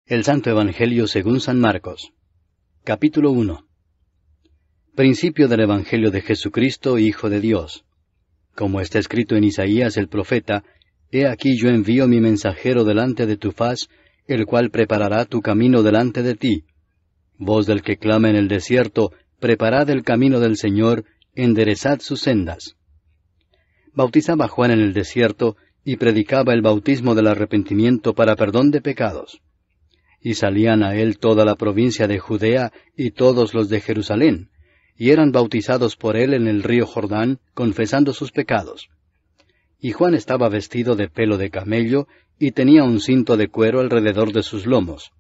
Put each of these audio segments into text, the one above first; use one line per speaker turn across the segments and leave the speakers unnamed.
El Santo Evangelio según San Marcos. Capítulo 1. Principio del Evangelio de Jesucristo, Hijo de Dios. Como está escrito en Isaías el profeta, He aquí yo envío mi mensajero delante de tu faz, el cual preparará tu camino delante de ti. Voz del que clama en el desierto, preparad el camino del Señor, enderezad sus sendas. Bautizaba Juan en el desierto, y predicaba el bautismo del arrepentimiento para perdón de pecados. Y salían a él toda la provincia de Judea y todos los de Jerusalén, y eran bautizados por él en el río Jordán, confesando sus pecados. Y Juan estaba vestido de pelo de camello, y tenía un cinto de cuero alrededor de sus lomos,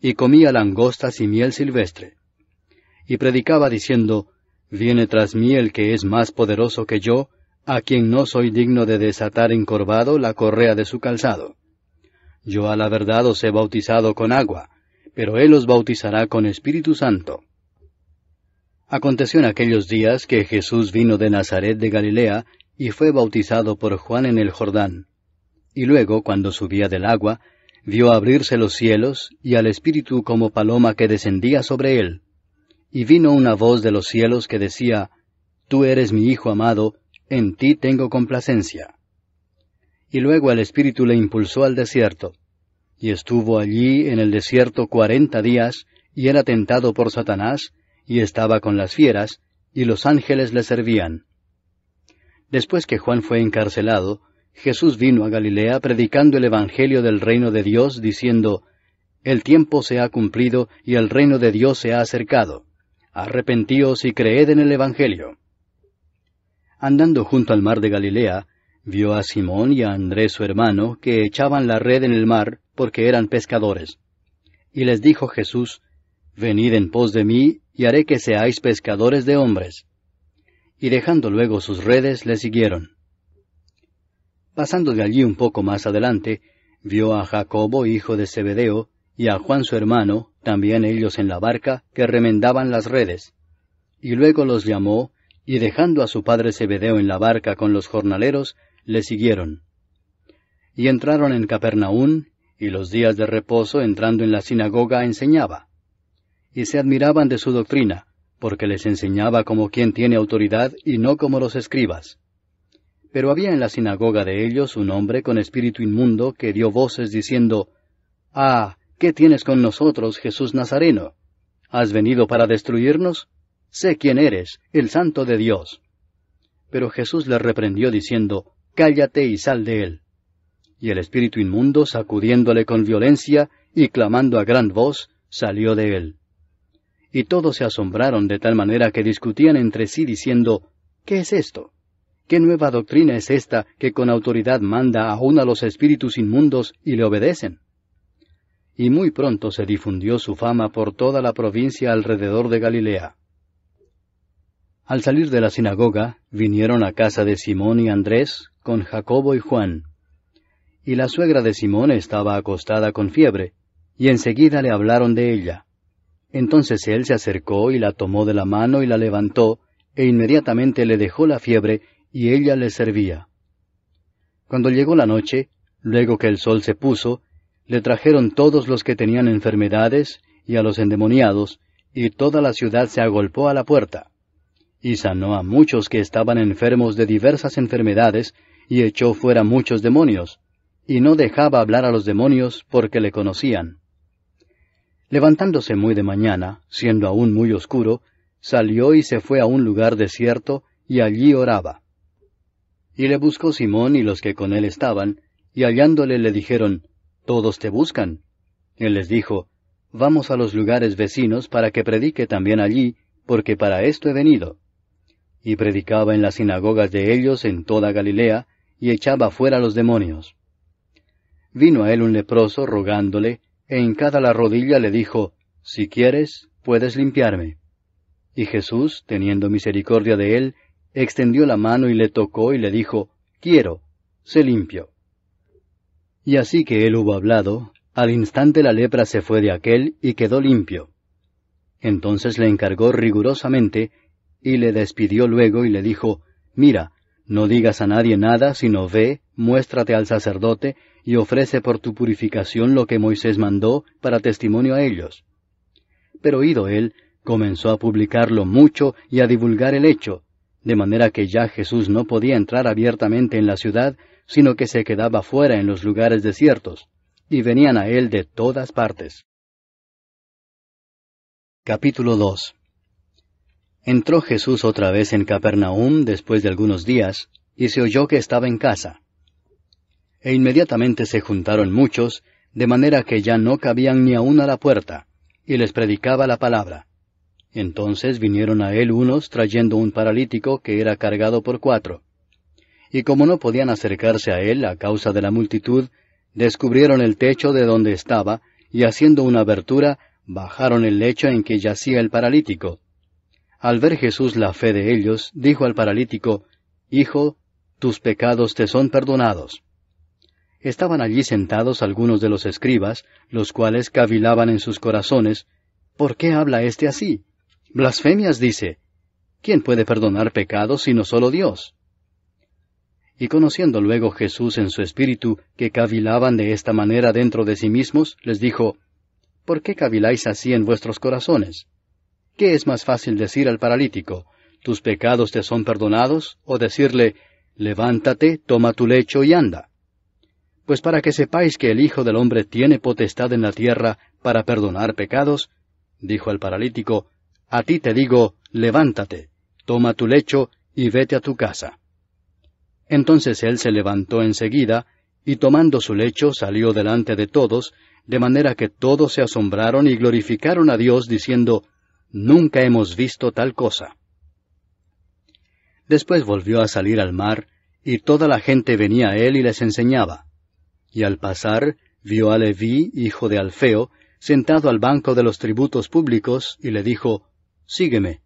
y comía langostas y miel silvestre. Y predicaba diciendo, Viene tras mí el que es más poderoso que yo, a quien no soy digno de desatar encorvado la correa de su calzado. Yo a la verdad os he bautizado con agua, pero él os bautizará con Espíritu Santo. Aconteció en aquellos días que Jesús vino de Nazaret de Galilea, y fue bautizado por Juan en el Jordán. Y luego, cuando subía del agua, vio abrirse los cielos, y al Espíritu como paloma que descendía sobre él. Y vino una voz de los cielos que decía, Tú eres mi Hijo amado, en ti tengo complacencia. Y luego el Espíritu le impulsó al desierto. Y estuvo allí en el desierto 40 días, y era tentado por Satanás, y estaba con las fieras, y los ángeles le servían. Después que Juan fue encarcelado, Jesús vino a Galilea predicando el Evangelio del reino de Dios, diciendo, El tiempo se ha cumplido, y el reino de Dios se ha acercado. Arrepentíos y creed en el Evangelio. Andando junto al mar de Galilea, vio a Simón y a Andrés su hermano, que echaban la red en el mar, porque eran pescadores. Y les dijo Jesús, Venid en pos de mí, y haré que seáis pescadores de hombres. Y dejando luego sus redes, le siguieron. Pasando de allí un poco más adelante, vio a Jacobo, hijo de Zebedeo, y a Juan su hermano, también ellos en la barca, que remendaban las redes. Y luego los llamó, y dejando a su padre Zebedeo en la barca con los jornaleros, le siguieron. Y entraron en Capernaum, y los días de reposo entrando en la sinagoga enseñaba. Y se admiraban de su doctrina, porque les enseñaba como quien tiene autoridad y no como los escribas. Pero había en la sinagoga de ellos un hombre con espíritu inmundo que dio voces diciendo, Ah, ¿qué tienes con nosotros, Jesús Nazareno? ¿Has venido para destruirnos? Sé quién eres, el Santo de Dios. Pero Jesús le reprendió diciendo, Cállate y sal de él. Y el espíritu inmundo, sacudiéndole con violencia y clamando a gran voz, salió de él. Y todos se asombraron de tal manera que discutían entre sí diciendo, ¿Qué es esto? ¿Qué nueva doctrina es esta que con autoridad manda aún a los espíritus inmundos y le obedecen? Y muy pronto se difundió su fama por toda la provincia alrededor de Galilea. Al salir de la sinagoga, vinieron a casa de Simón y Andrés, con Jacobo y Juan. Y la suegra de Simón estaba acostada con fiebre, y enseguida le hablaron de ella. Entonces él se acercó y la tomó de la mano y la levantó, e inmediatamente le dejó la fiebre, y ella le servía. Cuando llegó la noche, luego que el sol se puso, le trajeron todos los que tenían enfermedades, y a los endemoniados, y toda la ciudad se agolpó a la puerta. Y sanó a muchos que estaban enfermos de diversas enfermedades, y echó fuera muchos demonios, y no dejaba hablar a los demonios porque le conocían. Levantándose muy de mañana, siendo aún muy oscuro, salió y se fue a un lugar desierto, y allí oraba. Y le buscó Simón y los que con él estaban, y hallándole le dijeron, Todos te buscan. Él les dijo, Vamos a los lugares vecinos para que predique también allí, porque para esto he venido. Y predicaba en las sinagogas de ellos en toda Galilea, y echaba fuera los demonios. Vino a él un leproso rogándole, e hincada la rodilla le dijo, Si quieres, puedes limpiarme. Y Jesús, teniendo misericordia de él, extendió la mano y le tocó y le dijo, Quiero, sé limpio. Y así que él hubo hablado, al instante la lepra se fue de aquél y quedó limpio. Entonces le encargó rigurosamente, y le despidió luego y le dijo, Mira, no digas a nadie nada, sino ve, muéstrate al sacerdote, y ofrece por tu purificación lo que Moisés mandó para testimonio a ellos. Pero oído él, comenzó a publicarlo mucho y a divulgar el hecho, de manera que ya Jesús no podía entrar abiertamente en la ciudad, sino que se quedaba fuera en los lugares desiertos, y venían a él de todas partes. Capítulo 2. Entró Jesús otra vez en Capernaum después de algunos días, y se oyó que estaba en casa. E inmediatamente se juntaron muchos, de manera que ya no cabían ni aun a la puerta, y les predicaba la palabra. Entonces vinieron a él unos trayendo un paralítico que era cargado por 4. Y como no podían acercarse a él a causa de la multitud, descubrieron el techo de donde estaba, y haciendo una abertura, bajaron el lecho en que yacía el paralítico. Al ver Jesús la fe de ellos, dijo al paralítico, Hijo, tus pecados te son perdonados. Estaban allí sentados algunos de los escribas, los cuales cavilaban en sus corazones, ¿por qué habla éste así? Blasfemias dice. ¿Quién puede perdonar pecados sino solo Dios? Y conociendo luego Jesús en su espíritu que cavilaban de esta manera dentro de sí mismos, les dijo, ¿por qué caviláis así en vuestros corazones? ¿Qué es más fácil decir al paralítico, tus pecados te son perdonados, o decirle, levántate, toma tu lecho y anda? Pues para que sepáis que el Hijo del Hombre tiene potestad en la tierra para perdonar pecados, dijo al paralítico, a ti te digo, levántate, toma tu lecho y vete a tu casa. Entonces él se levantó enseguida, y tomando su lecho salió delante de todos, de manera que todos se asombraron y glorificaron a Dios, diciendo, Nunca hemos visto tal cosa. Después volvió a salir al mar, y toda la gente venía a él y les enseñaba. Y al pasar, vio a Leví, hijo de Alfeo, sentado al banco de los tributos públicos, y le dijo, Sígueme.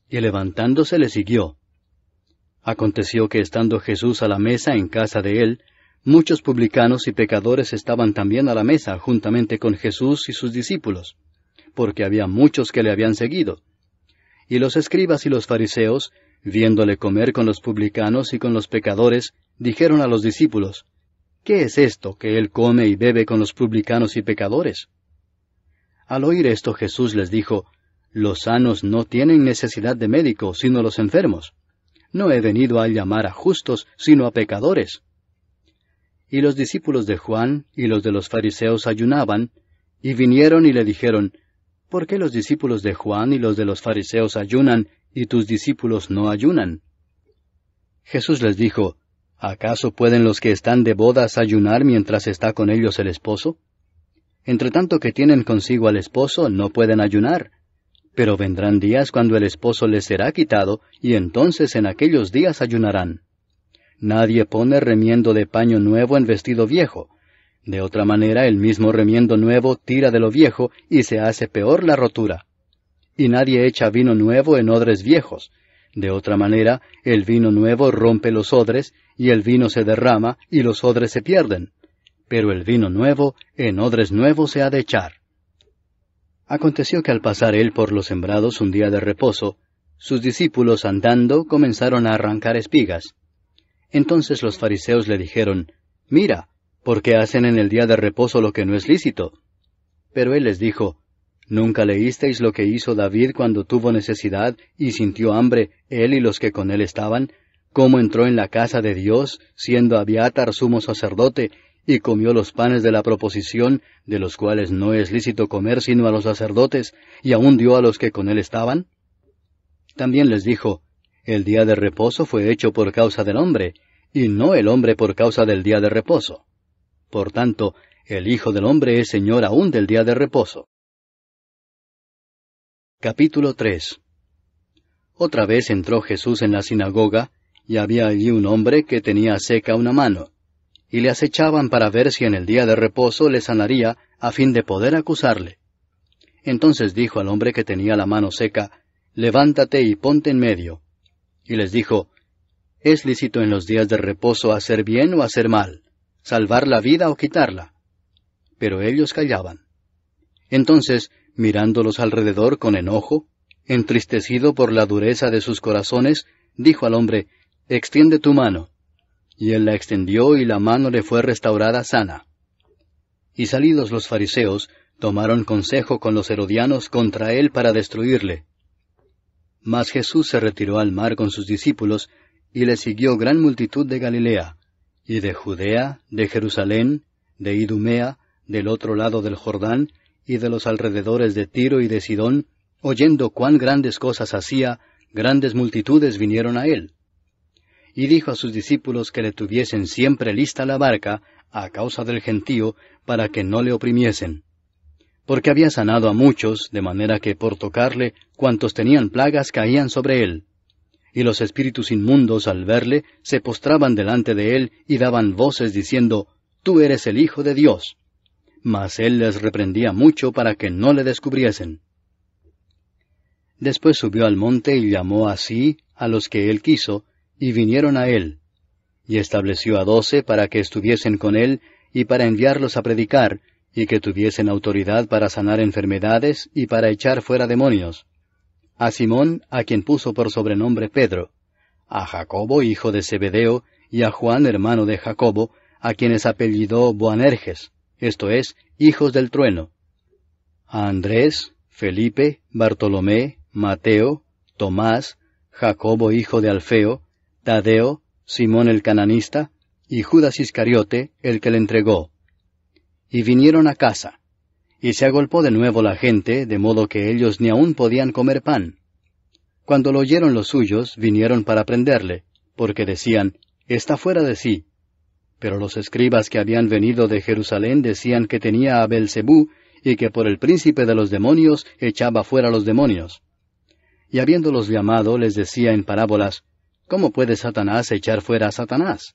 Y levantándose le siguió. Aconteció que estando Jesús a la mesa en casa de él, muchos publicanos y pecadores estaban también a la mesa juntamente con Jesús y sus discípulos, porque había muchos que le habían seguido. Y los escribas y los fariseos, viéndole comer con los publicanos y con los pecadores, dijeron a los discípulos, ¿qué es esto que él come y bebe con los publicanos y pecadores? Al oír esto Jesús les dijo, los sanos no tienen necesidad de médico, sino los enfermos. No he venido a llamar a justos, sino a pecadores. Y los discípulos de Juan y los de los fariseos ayunaban, y vinieron y le dijeron, ¿por qué los discípulos de Juan y los de los fariseos ayunan, y tus discípulos no ayunan? Jesús les dijo, ¿acaso pueden los que están de bodas ayunar mientras está con ellos el esposo? Entre tanto que tienen consigo al esposo, no pueden ayunar. Pero vendrán días cuando el esposo les será quitado, y entonces en aquellos días ayunarán. Nadie pone remiendo de paño nuevo en vestido viejo. De otra manera el mismo remiendo nuevo tira de lo viejo, y se hace peor la rotura. Y nadie echa vino nuevo en odres viejos. De otra manera el vino nuevo rompe los odres, y el vino se derrama, y los odres se pierden. Pero el vino nuevo en odres nuevos se ha de echar. Aconteció que al pasar él por los sembrados un día de reposo, sus discípulos andando comenzaron a arrancar espigas. Entonces los fariseos le dijeron, Mira, ¿por qué hacen en el día de reposo lo que no es lícito? Pero él les dijo, ¿nunca leísteis lo que hizo David cuando tuvo necesidad y sintió hambre, él y los que con él estaban? ¿Cómo entró en la casa de Dios, siendo Abiatar sumo sacerdote, y comió los panes de la proposición, de los cuales no es lícito comer sino a los sacerdotes, y aún dio a los que con él estaban? También les dijo, el día de reposo fue hecho por causa del hombre, y no el hombre por causa del día de reposo. Por tanto, el Hijo del Hombre es Señor aún del día de reposo. Capítulo 3. Otra vez entró Jesús en la sinagoga, y había allí un hombre que tenía seca una mano. Y le acechaban para ver si en el día de reposo le sanaría, a fin de poder acusarle. Entonces dijo al hombre que tenía la mano seca, Levántate y ponte en medio. Y les dijo, ¿es lícito en los días de reposo hacer bien o hacer mal, salvar la vida o quitarla? Pero ellos callaban. Entonces, mirándolos alrededor con enojo, entristecido por la dureza de sus corazones, dijo al hombre, Extiende tu mano. y él la extendió, y la mano le fue restaurada sana. Y salidos los fariseos, tomaron consejo con los herodianos contra él para destruirle. Mas Jesús se retiró al mar con sus discípulos, y le siguió gran multitud de Galilea, y de Judea, de Jerusalén, de Idumea, del otro lado del Jordán, y de los alrededores de Tiro y de Sidón, oyendo cuán grandes cosas hacía, grandes multitudes vinieron a él. Y dijo a sus discípulos que le tuviesen siempre lista la barca, a causa del gentío, para que no le oprimiesen. Porque había sanado a muchos, de manera que por tocarle, cuantos tenían plagas caían sobre él. Y los espíritus inmundos, al verle, se postraban delante de él, y daban voces diciendo, Tú eres el Hijo de Dios. Mas él les reprendía mucho para que no le descubriesen. Después subió al monte y llamó así a los que él quiso, y vinieron a él. Y estableció a 12 para que estuviesen con él, y para enviarlos a predicar, y que tuviesen autoridad para sanar enfermedades, y para echar fuera demonios. A Simón, a quien puso por sobrenombre Pedro, a Jacobo, hijo de Zebedeo, y a Juan, hermano de Jacobo, a quienes apellidó Boanerges, esto es, hijos del trueno, a Andrés, Felipe, Bartolomé, Mateo, Tomás, Jacobo, hijo de Alfeo, Tadeo, Simón el cananista, y Judas Iscariote, el que le entregó. Y vinieron a casa. Y se agolpó de nuevo la gente, de modo que ellos ni aún podían comer pan. Cuando lo oyeron los suyos, vinieron para prenderle, porque decían, Está fuera de sí. Pero los escribas que habían venido de Jerusalén decían que tenía a Beelzebú, y que por el príncipe de los demonios echaba fuera los demonios. Y habiéndolos llamado, les decía en parábolas, ¿Cómo puede Satanás echar fuera a Satanás?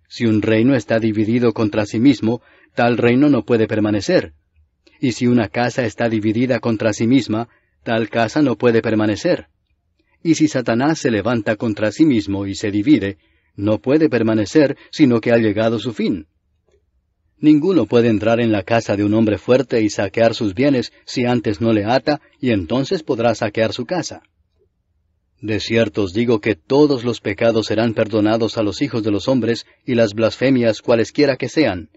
Si un reino está dividido contra sí mismo, tal reino no puede permanecer. Y si una casa está dividida contra sí misma, tal casa no puede permanecer. Y si Satanás se levanta contra sí mismo y se divide, no puede permanecer, sino que ha llegado su fin. Ninguno puede entrar en la casa de un hombre fuerte y saquear sus bienes si antes no le ata, y entonces podrá saquear su casa. De cierto os digo que todos los pecados serán perdonados a los hijos de los hombres, y las blasfemias cualesquiera que sean.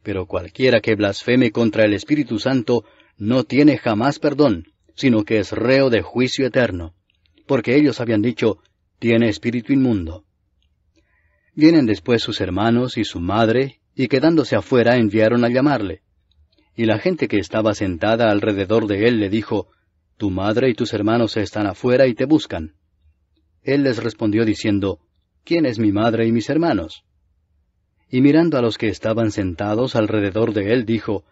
Pero cualquiera que blasfeme contra el Espíritu Santo no tiene jamás perdón, sino que es reo de juicio eterno. Porque ellos habían dicho, tiene espíritu inmundo. Vienen después sus hermanos y su madre, y quedándose afuera enviaron a llamarle. Y la gente que estaba sentada alrededor de él le dijo, Tu madre y tus hermanos están afuera y te buscan. Él les respondió diciendo, ¿Quién es mi madre y mis hermanos? Y mirando a los que estaban sentados alrededor de él, dijo,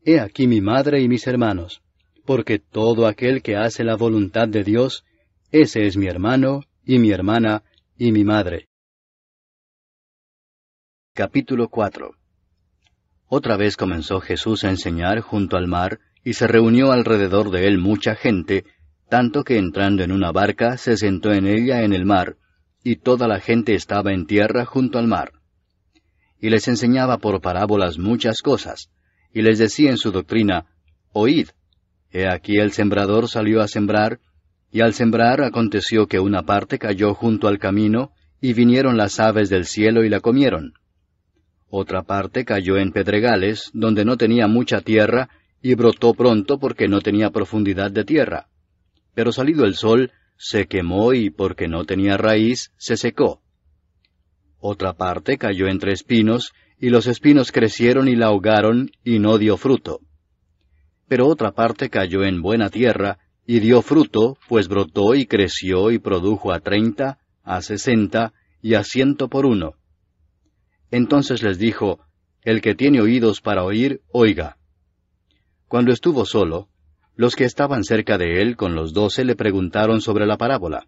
He aquí mi madre y mis hermanos, porque todo aquel que hace la voluntad de Dios, ese es mi hermano, y mi hermana, y mi madre. Capítulo 4. Otra vez comenzó Jesús a enseñar junto al mar, y se reunió alrededor de él mucha gente, tanto que entrando en una barca se sentó en ella en el mar, y toda la gente estaba en tierra junto al mar. Y les enseñaba por parábolas muchas cosas, y les decía en su doctrina, Oíd, he aquí el sembrador salió a sembrar, y al sembrar aconteció que una parte cayó junto al camino, y vinieron las aves del cielo y la comieron. Otra parte cayó en pedregales, donde no tenía mucha tierra, y brotó pronto porque no tenía profundidad de tierra. Pero salido el sol, se quemó y porque no tenía raíz, se secó. Otra parte cayó entre espinos, y los espinos crecieron y la ahogaron, y no dio fruto. Pero otra parte cayó en buena tierra, y dio fruto, pues brotó y creció y produjo a 30, a 60, y a 100 por uno. Entonces les dijo, El que tiene oídos para oír, oiga. Cuando estuvo solo, los que estaban cerca de él con los 12 le preguntaron sobre la parábola.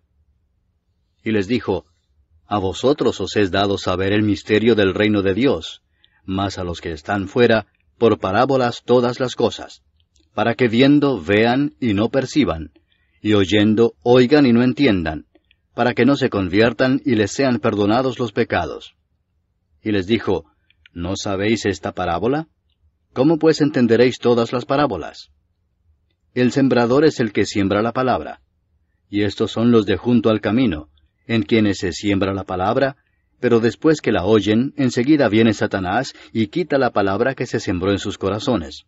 Y les dijo, A vosotros os es dado saber el misterio del reino de Dios, mas a los que están fuera, por parábolas todas las cosas, para que viendo vean y no perciban, y oyendo oigan y no entiendan, para que no se conviertan y les sean perdonados los pecados. Y les dijo, ¿No sabéis esta parábola? ¿Cómo pues entenderéis todas las parábolas? El sembrador es el que siembra la palabra. Y estos son los de junto al camino, en quienes se siembra la palabra, pero después que la oyen, enseguida viene Satanás y quita la palabra que se sembró en sus corazones.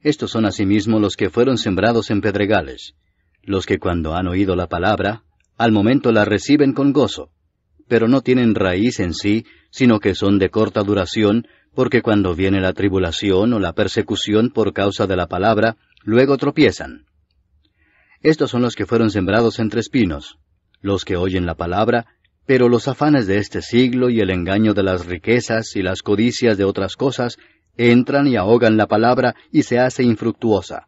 Estos son asimismo los que fueron sembrados en pedregales, los que cuando han oído la palabra, al momento la reciben con gozo, pero no tienen raíz en sí, sino que son de corta duración, porque cuando viene la tribulación o la persecución por causa de la palabra, luego tropiezan. Estos son los que fueron sembrados entre espinos, los que oyen la palabra, pero los afanes de este siglo y el engaño de las riquezas y las codicias de otras cosas entran y ahogan la palabra y se hace infructuosa.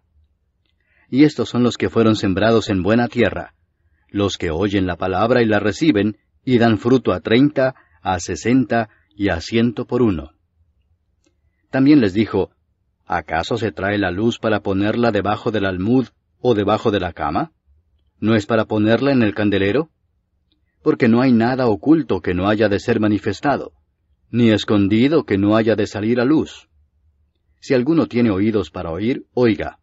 Y estos son los que fueron sembrados en buena tierra, los que oyen la palabra y la reciben, y dan fruto a 30, a 60 y a 100 por uno. También les dijo, ¿acaso se trae la luz para ponerla debajo del almud o debajo de la cama? ¿No es para ponerla en el candelero? Porque no hay nada oculto que no haya de ser manifestado, ni escondido que no haya de salir a luz. Si alguno tiene oídos para oír, oiga.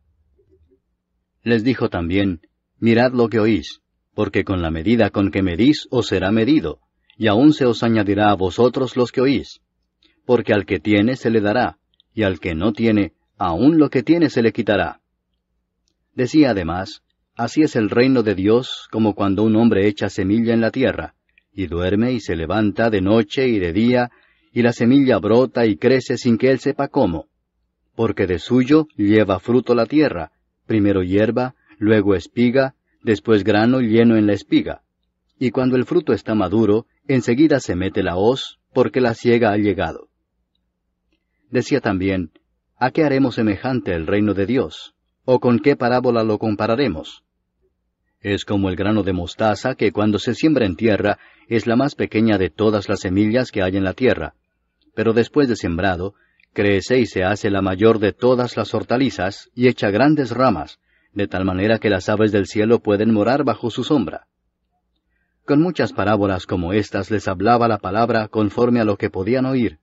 Les dijo también, mirad lo que oís, porque con la medida con que medís os será medido, y aún se os añadirá a vosotros los que oís. Porque al que tiene se le dará, y al que no tiene, aún lo que tiene se le quitará. Decía además, así es el reino de Dios como cuando un hombre echa semilla en la tierra, y duerme y se levanta de noche y de día, y la semilla brota y crece sin que él sepa cómo. Porque de suyo lleva fruto la tierra, primero hierba, luego espiga, después grano lleno en la espiga. Y cuando el fruto está maduro, enseguida se mete la hoz, porque la siega ha llegado. Decía también, ¿a qué haremos semejante el reino de Dios? ¿O con qué parábola lo compararemos? Es como el grano de mostaza que cuando se siembra en tierra es la más pequeña de todas las semillas que hay en la tierra, pero después de sembrado, crece y se hace la mayor de todas las hortalizas y echa grandes ramas, de tal manera que las aves del cielo pueden morar bajo su sombra. Con muchas parábolas como estas les hablaba la palabra conforme a lo que podían oír,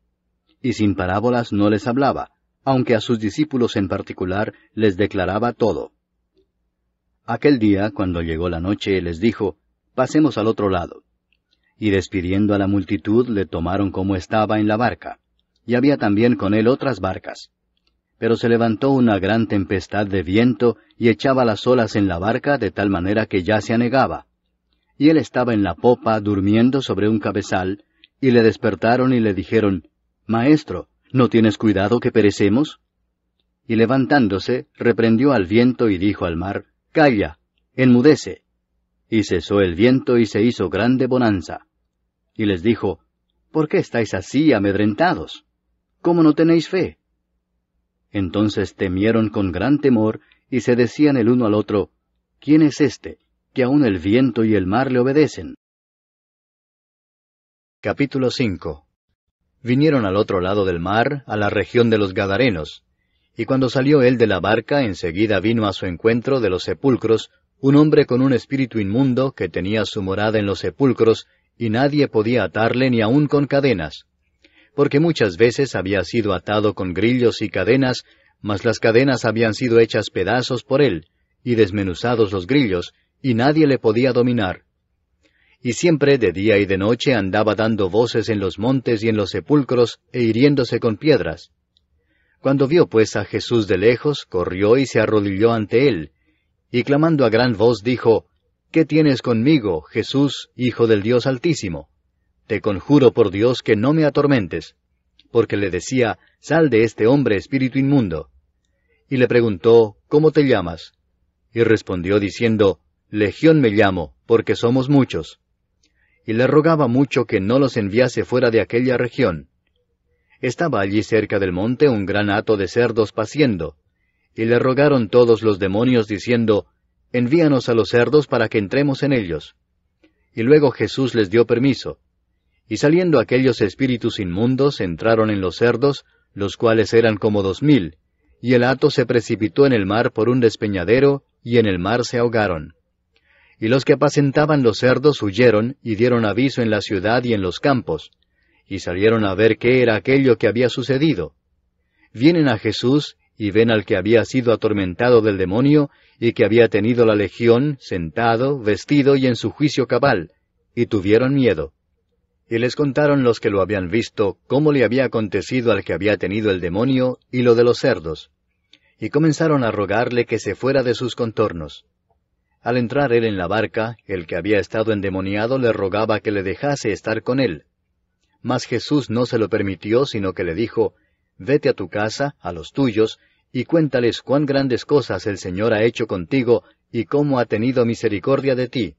y sin parábolas no les hablaba, aunque a sus discípulos en particular les declaraba todo. Aquel día, cuando llegó la noche, les dijo, pasemos al otro lado. Y despidiendo a la multitud, le tomaron como estaba en la barca, y había también con él otras barcas. Pero se levantó una gran tempestad de viento, y echaba las olas en la barca de tal manera que ya se anegaba. Y él estaba en la popa durmiendo sobre un cabezal, y le despertaron y le dijeron, Maestro, ¿no tienes cuidado que perecemos? Y levantándose, reprendió al viento y dijo al mar, Calla, enmudece. Y cesó el viento y se hizo grande bonanza. Y les dijo, ¿por qué estáis así amedrentados? ¿Cómo no tenéis fe? Entonces temieron con gran temor, y se decían el uno al otro, ¿quién es este, que aun el viento y el mar le obedecen? Capítulo 5. Vinieron al otro lado del mar, a la región de los Gadarenos, y cuando salió él de la barca, enseguida vino a su encuentro de los sepulcros, un hombre con un espíritu inmundo, que tenía su morada en los sepulcros, y nadie podía atarle ni aun con cadenas, porque muchas veces había sido atado con grillos y cadenas, mas las cadenas habían sido hechas pedazos por él, y desmenuzados los grillos, y nadie le podía dominar. Y siempre de día y de noche andaba dando voces en los montes y en los sepulcros, e hiriéndose con piedras. Cuando vio pues a Jesús de lejos, corrió y se arrodilló ante él, y clamando a gran voz dijo, ¿Qué tienes conmigo, Jesús, Hijo del Dios Altísimo? Te conjuro por Dios que no me atormentes. Porque le decía, sal de este hombre, espíritu inmundo. Y le preguntó, ¿cómo te llamas? Y respondió diciendo, Legión me llamo, porque somos muchos. Y le rogaba mucho que no los enviase fuera de aquella región. Estaba allí cerca del monte un gran hato de cerdos paciendo, y le rogaron todos los demonios diciendo, envíanos a los cerdos para que entremos en ellos. Y luego Jesús les dio permiso. Y saliendo aquellos espíritus inmundos entraron en los cerdos, los cuales eran como 2000, y el hato se precipitó en el mar por un despeñadero, y en el mar se ahogaron. Y los que apacentaban los cerdos huyeron, y dieron aviso en la ciudad y en los campos, y salieron a ver qué era aquello que había sucedido. Vienen a Jesús, y ven al que había sido atormentado del demonio, y que había tenido la legión, sentado, vestido y en su juicio cabal, y tuvieron miedo. Y les contaron los que lo habían visto cómo le había acontecido al que había tenido el demonio y lo de los cerdos. Y comenzaron a rogarle que se fuera de sus contornos. Al entrar él en la barca, el que había estado endemoniado le rogaba que le dejase estar con él. Mas Jesús no se lo permitió, sino que le dijo, «Vete a tu casa, a los tuyos, y cuéntales cuán grandes cosas el Señor ha hecho contigo, y cómo ha tenido misericordia de ti».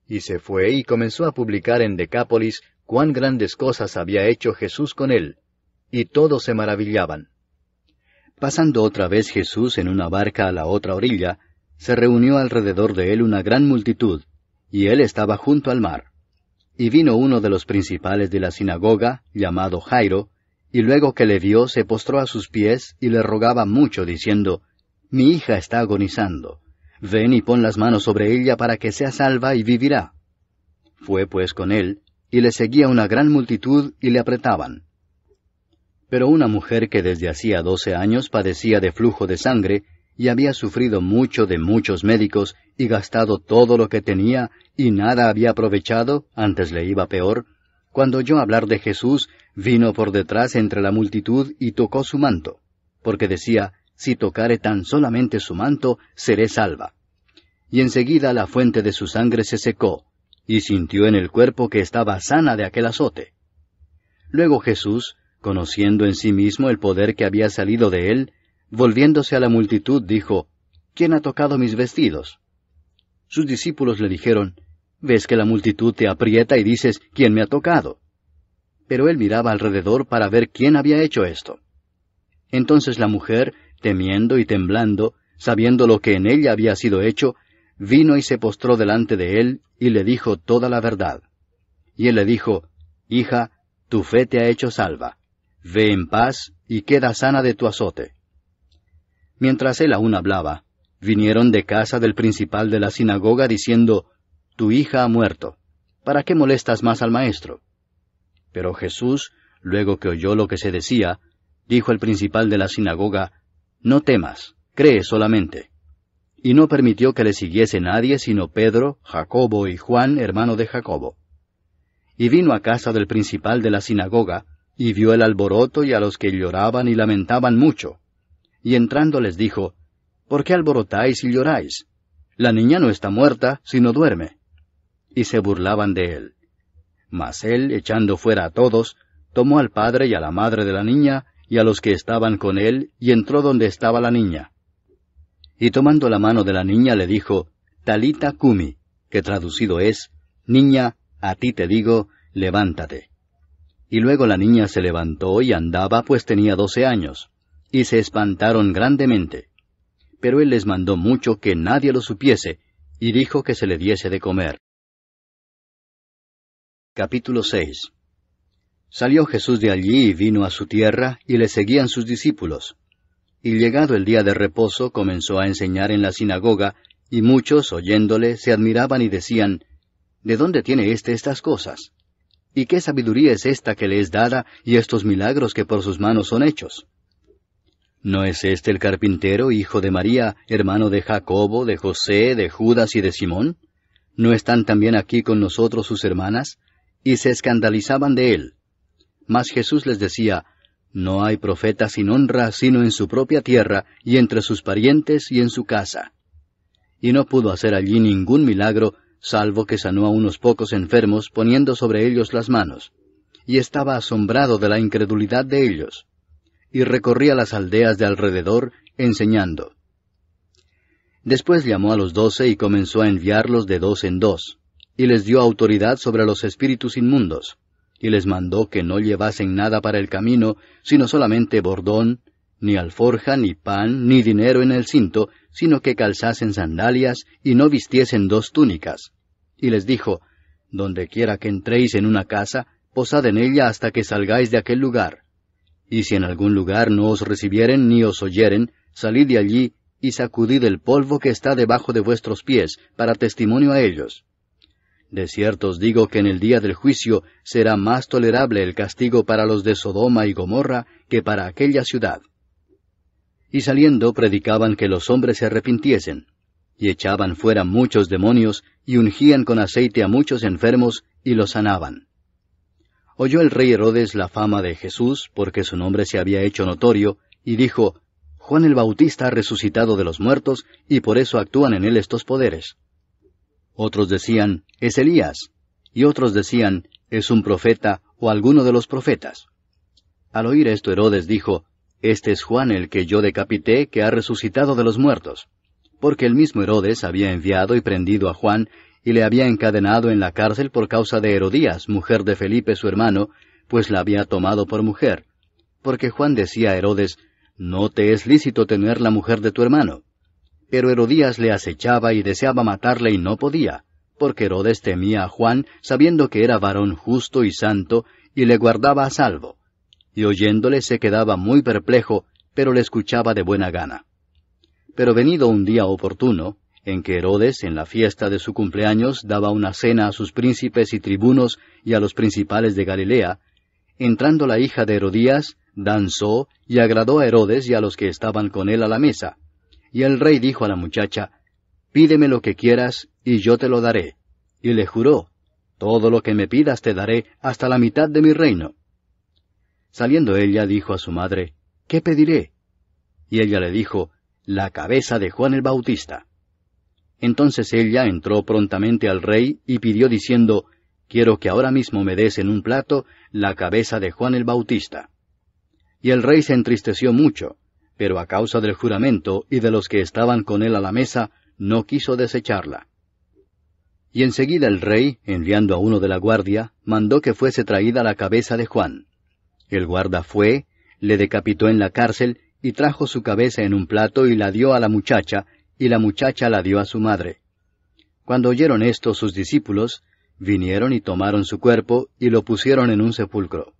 Y se fue y comenzó a publicar en Decápolis cuán grandes cosas había hecho Jesús con él, y todos se maravillaban. Pasando otra vez Jesús en una barca a la otra orilla, se reunió alrededor de él una gran multitud, y él estaba junto al mar. Y vino uno de los principales de la sinagoga, llamado Jairo, y luego que le vio se postró a sus pies y le rogaba mucho, diciendo, «Mi hija está agonizando. Ven y pon las manos sobre ella para que sea salva y vivirá». Fue pues con él, y le seguía una gran multitud y le apretaban. Pero una mujer que desde hacía 12 años padecía de flujo de sangre, y había sufrido mucho de muchos médicos, y gastado todo lo que tenía, y nada había aprovechado, antes le iba peor, cuando oyó hablar de Jesús, vino por detrás entre la multitud y tocó su manto, porque decía, «Si tocare tan solamente su manto, seré salva». Y enseguida la fuente de su sangre se secó, y sintió en el cuerpo que estaba sana de aquel azote. Luego Jesús, conociendo en sí mismo el poder que había salido de él, volviéndose a la multitud, dijo, «¿Quién ha tocado mis vestidos?». Sus discípulos le dijeron, «¿Ves que la multitud te aprieta y dices, ¿quién me ha tocado?». Pero él miraba alrededor para ver quién había hecho esto. Entonces la mujer, temiendo y temblando, sabiendo lo que en ella había sido hecho, vino y se postró delante de él, y le dijo toda la verdad. Y él le dijo, «Hija, tu fe te ha hecho salva. Ve en paz, y queda sana de tu azote». Mientras él aún hablaba, vinieron de casa del principal de la sinagoga diciendo, «Tu hija ha muerto. ¿Para qué molestas más al maestro?». Pero Jesús, luego que oyó lo que se decía, dijo al principal de la sinagoga, «No temas, cree solamente». Y no permitió que le siguiese nadie sino Pedro, Jacobo y Juan, hermano de Jacobo. Y vino a casa del principal de la sinagoga, y vio el alboroto y a los que lloraban y lamentaban mucho. Y entrando les dijo, «¿Por qué alborotáis y lloráis? La niña no está muerta, sino duerme». Y se burlaban de él. Mas él, echando fuera a todos, tomó al padre y a la madre de la niña, y a los que estaban con él, y entró donde estaba la niña. Y tomando la mano de la niña le dijo, «Talita cumi», que traducido es, «Niña, a ti te digo, levántate». Y luego la niña se levantó y andaba, pues tenía 12 años, y se espantaron grandemente. Pero él les mandó mucho que nadie lo supiese, y dijo que se le diese de comer. Capítulo 6. Salió Jesús de allí y vino a su tierra, y le seguían sus discípulos. Y llegado el día de reposo, comenzó a enseñar en la sinagoga, y muchos, oyéndole, se admiraban y decían, ¿de dónde tiene estas cosas? ¿Y qué sabiduría es esta que le es dada, y estos milagros que por sus manos son hechos? ¿No es este el carpintero, hijo de María, hermano de Jacobo, de José, de Judas y de Simón? ¿No están también aquí con nosotros sus hermanas? Y se escandalizaban de él. Mas Jesús les decía, «No hay profeta sin honra sino en su propia tierra, y entre sus parientes y en su casa». Y no pudo hacer allí ningún milagro, salvo que sanó a unos pocos enfermos, poniendo sobre ellos las manos. Y estaba asombrado de la incredulidad de ellos. Y recorría las aldeas de alrededor, enseñando. Después llamó a los 12 y comenzó a enviarlos de 2 en 2, y les dio autoridad sobre los espíritus inmundos. Y les mandó que no llevasen nada para el camino, sino solamente bordón, ni alforja, ni pan, ni dinero en el cinto, sino que calzasen sandalias, y no vistiesen 2 túnicas. Y les dijo, «Donde quiera que entréis en una casa, posad en ella hasta que salgáis de aquel lugar. Y si en algún lugar no os recibieren ni os oyeren, salid de allí, y sacudid el polvo que está debajo de vuestros pies, para testimonio a ellos. De cierto os digo que en el día del juicio será más tolerable el castigo para los de Sodoma y Gomorra que para aquella ciudad». Y saliendo predicaban que los hombres se arrepintiesen, y echaban fuera muchos demonios, y ungían con aceite a muchos enfermos, y los sanaban. Oyó el rey Herodes la fama de Jesús, porque su nombre se había hecho notorio, y dijo, Juan el Bautista ha resucitado de los muertos, y por eso actúan en él estos poderes. Otros decían, es Elías, y otros decían, es un profeta o alguno de los profetas. Al oír esto Herodes dijo, este es Juan el que yo decapité, que ha resucitado de los muertos. Porque el mismo Herodes había enviado y prendido a Juan, y le había encadenado en la cárcel por causa de Herodías, mujer de Felipe su hermano, pues la había tomado por mujer. Porque Juan decía a Herodes, no te es lícito tener la mujer de tu hermano. Pero Herodías le acechaba y deseaba matarle y no podía, porque Herodes temía a Juan, sabiendo que era varón justo y santo, y le guardaba a salvo. Y oyéndole se quedaba muy perplejo, pero le escuchaba de buena gana. Pero venido un día oportuno, en que Herodes, en la fiesta de su cumpleaños, daba una cena a sus príncipes y tribunos y a los principales de Galilea, entrando la hija de Herodías, danzó y agradó a Herodes y a los que estaban con él a la mesa. Y el rey dijo a la muchacha, pídeme lo que quieras, y yo te lo daré. Y le juró, todo lo que me pidas te daré, hasta la mitad de mi reino. Saliendo ella dijo a su madre, ¿qué pediré? Y ella le dijo, la cabeza de Juan el Bautista. Entonces ella entró prontamente al rey y pidió diciendo, quiero que ahora mismo me des en un plato la cabeza de Juan el Bautista. Y el rey se entristeció mucho, pero a causa del juramento y de los que estaban con él a la mesa, no quiso desecharla. Y enseguida el rey, enviando a uno de la guardia, mandó que fuese traída la cabeza de Juan. El guarda fue, le decapitó en la cárcel, y trajo su cabeza en un plato y la dio a la muchacha, y la muchacha la dio a su madre. Cuando oyeron esto sus discípulos, vinieron y tomaron su cuerpo, y lo pusieron en un sepulcro.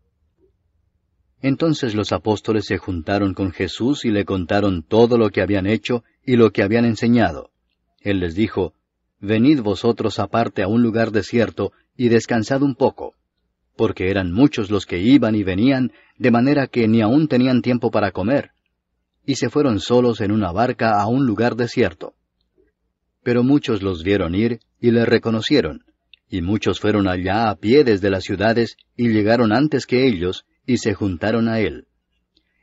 Entonces los apóstoles se juntaron con Jesús y le contaron todo lo que habían hecho y lo que habían enseñado. Él les dijo, venid vosotros aparte a un lugar desierto, y descansad un poco. Porque eran muchos los que iban y venían, de manera que ni aún tenían tiempo para comer. Y se fueron solos en una barca a un lugar desierto. Pero muchos los vieron ir, y le reconocieron, y muchos fueron allá a pie desde las ciudades, y llegaron antes que ellos, y se juntaron a él.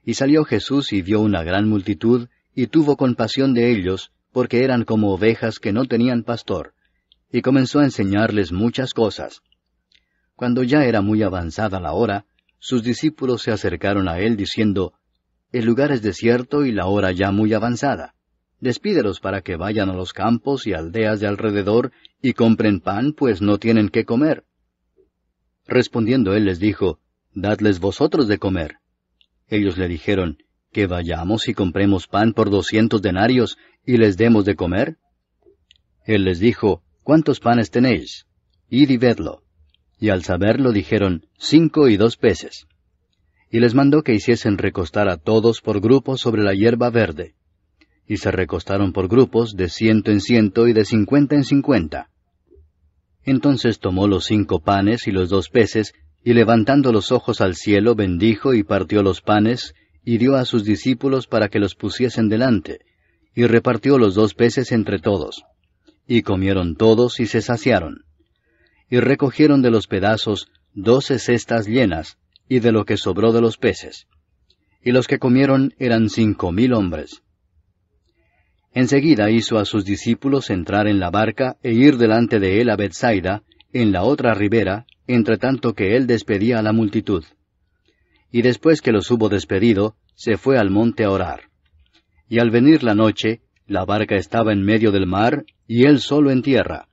Y salió Jesús y vio una gran multitud, y tuvo compasión de ellos, porque eran como ovejas que no tenían pastor, y comenzó a enseñarles muchas cosas. Cuando ya era muy avanzada la hora, sus discípulos se acercaron a él diciendo, el lugar es desierto y la hora ya muy avanzada. Despídelos para que vayan a los campos y aldeas de alrededor y compren pan, pues no tienen qué comer. Respondiendo él les dijo, dadles vosotros de comer. Ellos le dijeron, que vayamos y compremos pan por 200 denarios y les demos de comer. Él les dijo, ¿cuántos panes tenéis? Id y vedlo. Y al saberlo dijeron, 5 y 2 peces. Y les mandó que hiciesen recostar a todos por grupos sobre la hierba verde. Y se recostaron por grupos de 100 en 100 y de 50 en 50. Entonces tomó los 5 panes y los 2 peces, y levantando los ojos al cielo bendijo y partió los panes, y dio a sus discípulos para que los pusiesen delante, y repartió los 2 peces entre todos. Y comieron todos y se saciaron. Y recogieron de los pedazos 12 cestas llenas, y de lo que sobró de los peces. Y los que comieron eran 5,000 hombres. Enseguida hizo a sus discípulos entrar en la barca e ir delante de él a Bethsaida, en la otra ribera, entre tanto que él despedía a la multitud. Y después que los hubo despedido, se fue al monte a orar. Y al venir la noche, la barca estaba en medio del mar, y él solo en tierra.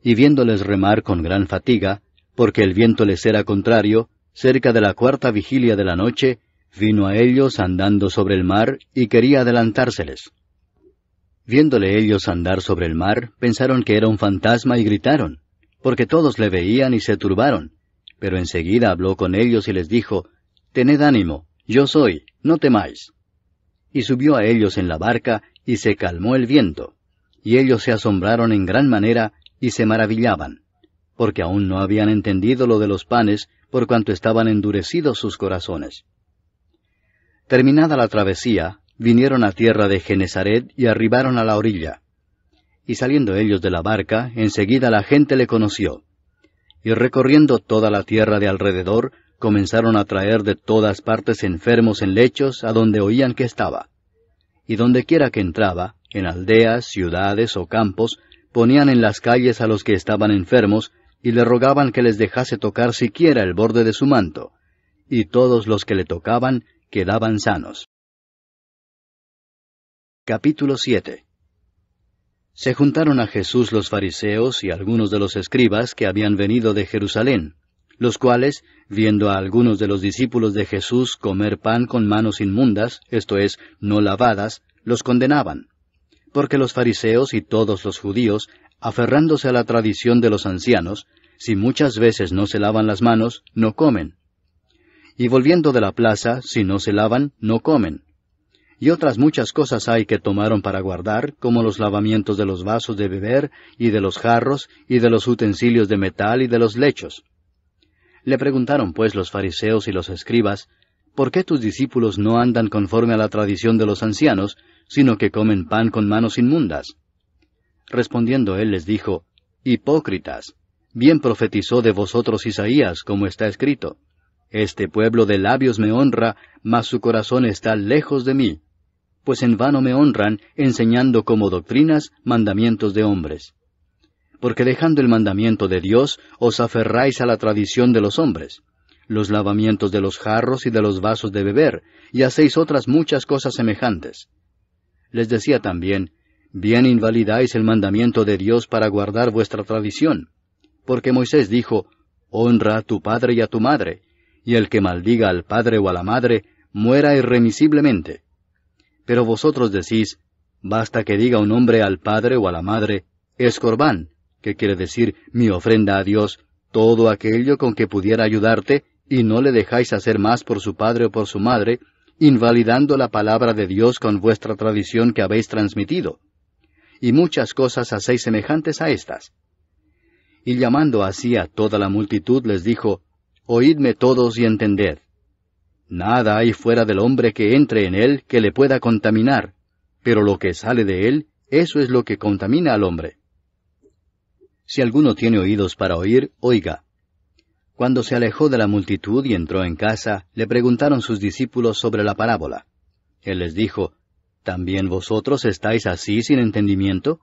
Y viéndoles remar con gran fatiga, porque el viento les era contrario, cerca de la 4ª vigilia de la noche, vino a ellos andando sobre el mar, y quería adelantárseles. Viéndole ellos andar sobre el mar, pensaron que era un fantasma y gritaron, porque todos le veían y se turbaron. Pero enseguida habló con ellos y les dijo, tened ánimo, yo soy, no temáis. Y subió a ellos en la barca, y se calmó el viento. Y ellos se asombraron en gran manera, y se maravillaban, porque aún no habían entendido lo de los panes, por cuanto estaban endurecidos sus corazones. Terminada la travesía, vinieron a tierra de Genesaret y arribaron a la orilla. Y saliendo ellos de la barca, enseguida la gente le conoció. y recorriendo toda la tierra de alrededor, comenzaron a traer de todas partes enfermos en lechos a donde oían que estaba. Y dondequiera que entraba, en aldeas, ciudades o campos, ponían en las calles a los que estaban enfermos, y le rogaban que les dejase tocar siquiera el borde de su manto, y todos los que le tocaban quedaban sanos. Capítulo 7. Se juntaron a Jesús los fariseos y algunos de los escribas que habían venido de Jerusalén, los cuales, viendo a algunos de los discípulos de Jesús comer pan con manos inmundas, esto es, no lavadas, los condenaban. Porque los fariseos y todos los judíos, aferrándose a la tradición de los ancianos, si muchas veces no se lavan las manos, no comen. Y volviendo de la plaza, si no se lavan, no comen. Y otras muchas cosas hay que tomaron para guardar, como los lavamientos de los vasos de beber, y de los jarros, y de los utensilios de metal, y de los lechos. Le preguntaron pues los fariseos y los escribas, ¿por qué tus discípulos no andan conforme a la tradición de los ancianos, sino que comen pan con manos inmundas? Respondiendo él les dijo, Hipócritas, bien profetizó de vosotros Isaías, como está escrito, Este pueblo de labios me honra, mas su corazón está lejos de mí, pues en vano me honran, enseñando como doctrinas mandamientos de hombres. Porque dejando el mandamiento de Dios, os aferráis a la tradición de los hombres, los lavamientos de los jarros y de los vasos de beber, y hacéis otras muchas cosas semejantes. Les decía también, bien invalidáis el mandamiento de Dios para guardar vuestra tradición, porque Moisés dijo, honra a tu padre y a tu madre, y el que maldiga al padre o a la madre, muera irremisiblemente. Pero vosotros decís, basta que diga un hombre al padre o a la madre, es corbán, que quiere decir mi ofrenda a Dios, todo aquello con que pudiera ayudarte, y no le dejáis hacer más por su padre o por su madre, invalidando la palabra de Dios con vuestra tradición que habéis transmitido. Y muchas cosas hacéis semejantes a estas. Y llamando así a toda la multitud les dijo, Oídme todos y entended. Nada hay fuera del hombre que entre en él que le pueda contaminar, pero lo que sale de él, eso es lo que contamina al hombre. Si alguno tiene oídos para oír, oiga. Cuando se alejó de la multitud y entró en casa, le preguntaron sus discípulos sobre la parábola. Él les dijo, ¿también vosotros estáis así sin entendimiento?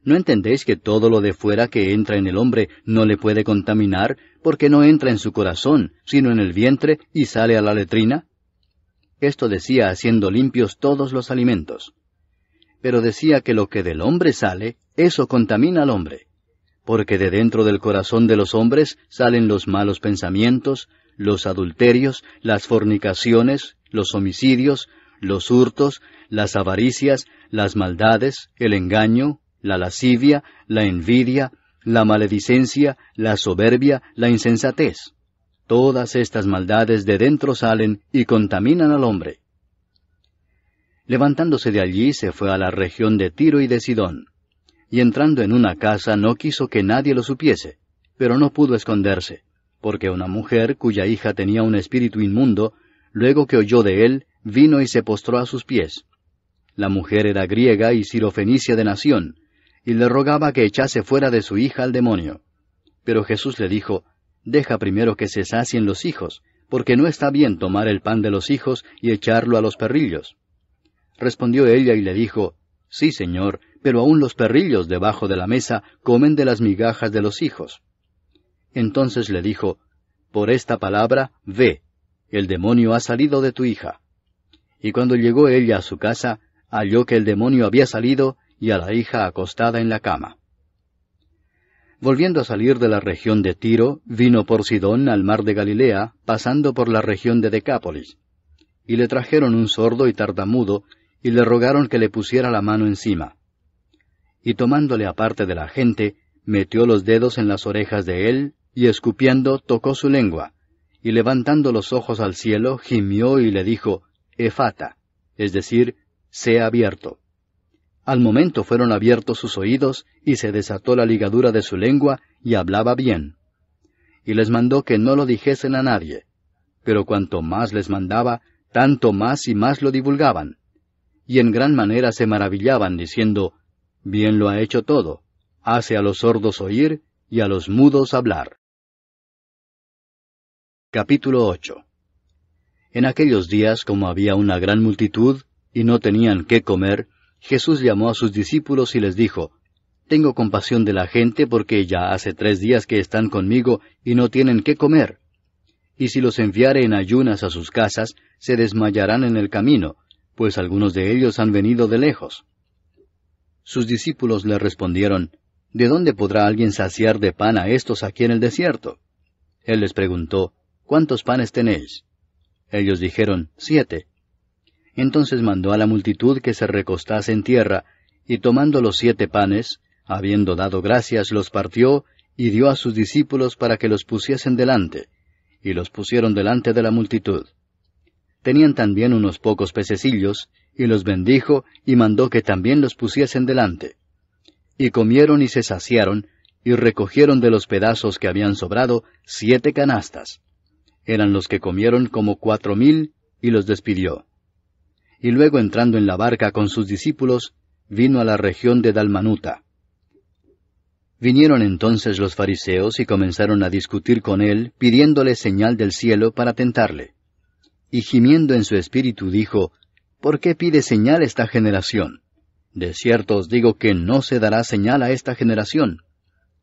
¿No entendéis que todo lo de fuera que entra en el hombre no le puede contaminar, porque no entra en su corazón, sino en el vientre, y sale a la letrina? Esto decía haciendo limpios todos los alimentos. Pero decía que lo que del hombre sale, eso contamina al hombre. Porque de dentro del corazón de los hombres salen los malos pensamientos, los adulterios, las fornicaciones, los homicidios, los hurtos, las avaricias, las maldades, el engaño, la lascivia, la envidia, la maledicencia, la soberbia, la insensatez. Todas estas maldades de dentro salen y contaminan al hombre. Levantándose de allí se fue a la región de Tiro y de Sidón. Y entrando en una casa no quiso que nadie lo supiese, pero no pudo esconderse, porque una mujer cuya hija tenía un espíritu inmundo, luego que oyó de él, vino y se postró a sus pies. La mujer era griega y sirofenicia de nación, y le rogaba que echase fuera de su hija al demonio. Pero Jesús le dijo, Deja primero que se sacien los hijos, porque no está bien tomar el pan de los hijos y echarlo a los perrillos. Respondió ella y le dijo, Sí, Señor, pero aun los perrillos debajo de la mesa comen de las migajas de los hijos. Entonces le dijo, Por esta palabra, ve, el demonio ha salido de tu hija. Y cuando llegó ella a su casa, halló que el demonio había salido, y a la hija acostada en la cama. Volviendo a salir de la región de Tiro, vino por Sidón al mar de Galilea, pasando por la región de Decápolis. Y le trajeron un sordo y tartamudo, y le rogaron que le pusiera la mano encima. Y tomándole aparte de la gente, metió los dedos en las orejas de él, y escupiendo tocó su lengua, y levantando los ojos al cielo, gimió y le dijo, Efata, es decir, sea abierto. Al momento fueron abiertos sus oídos, y se desató la ligadura de su lengua, y hablaba bien. Y les mandó que no lo dijesen a nadie. Pero cuanto más les mandaba, tanto más y más lo divulgaban. Y en gran manera se maravillaban, diciendo, Bien lo ha hecho todo, hace a los sordos oír, y a los mudos hablar. Capítulo 8. En aquellos días, como había una gran multitud, y no tenían qué comer, Jesús llamó a sus discípulos y les dijo, Tengo compasión de la gente porque ya hace 3 días que están conmigo y no tienen qué comer. Y si los enviare en ayunas a sus casas, se desmayarán en el camino, pues algunos de ellos han venido de lejos. Sus discípulos le respondieron, ¿De dónde podrá alguien saciar de pan a estos aquí en el desierto? Él les preguntó, ¿Cuántos panes tenéis? Ellos dijeron, 7. Entonces mandó a la multitud que se recostase en tierra, y tomando los 7 panes, habiendo dado gracias, los partió, y dio a sus discípulos para que los pusiesen delante, y los pusieron delante de la multitud. Tenían también unos pocos pececillos, y los bendijo, y mandó que también los pusiesen delante. Y comieron y se saciaron, y recogieron de los pedazos que habían sobrado 7 canastas. Eran los que comieron como 4,000, y los despidió. Y luego entrando en la barca con sus discípulos, vino a la región de Dalmanuta. Vinieron entonces los fariseos y comenzaron a discutir con él, pidiéndole señal del cielo para tentarle. Y gimiendo en su espíritu dijo, ¿Por qué pide señal esta generación? De cierto os digo que no se dará señal a esta generación.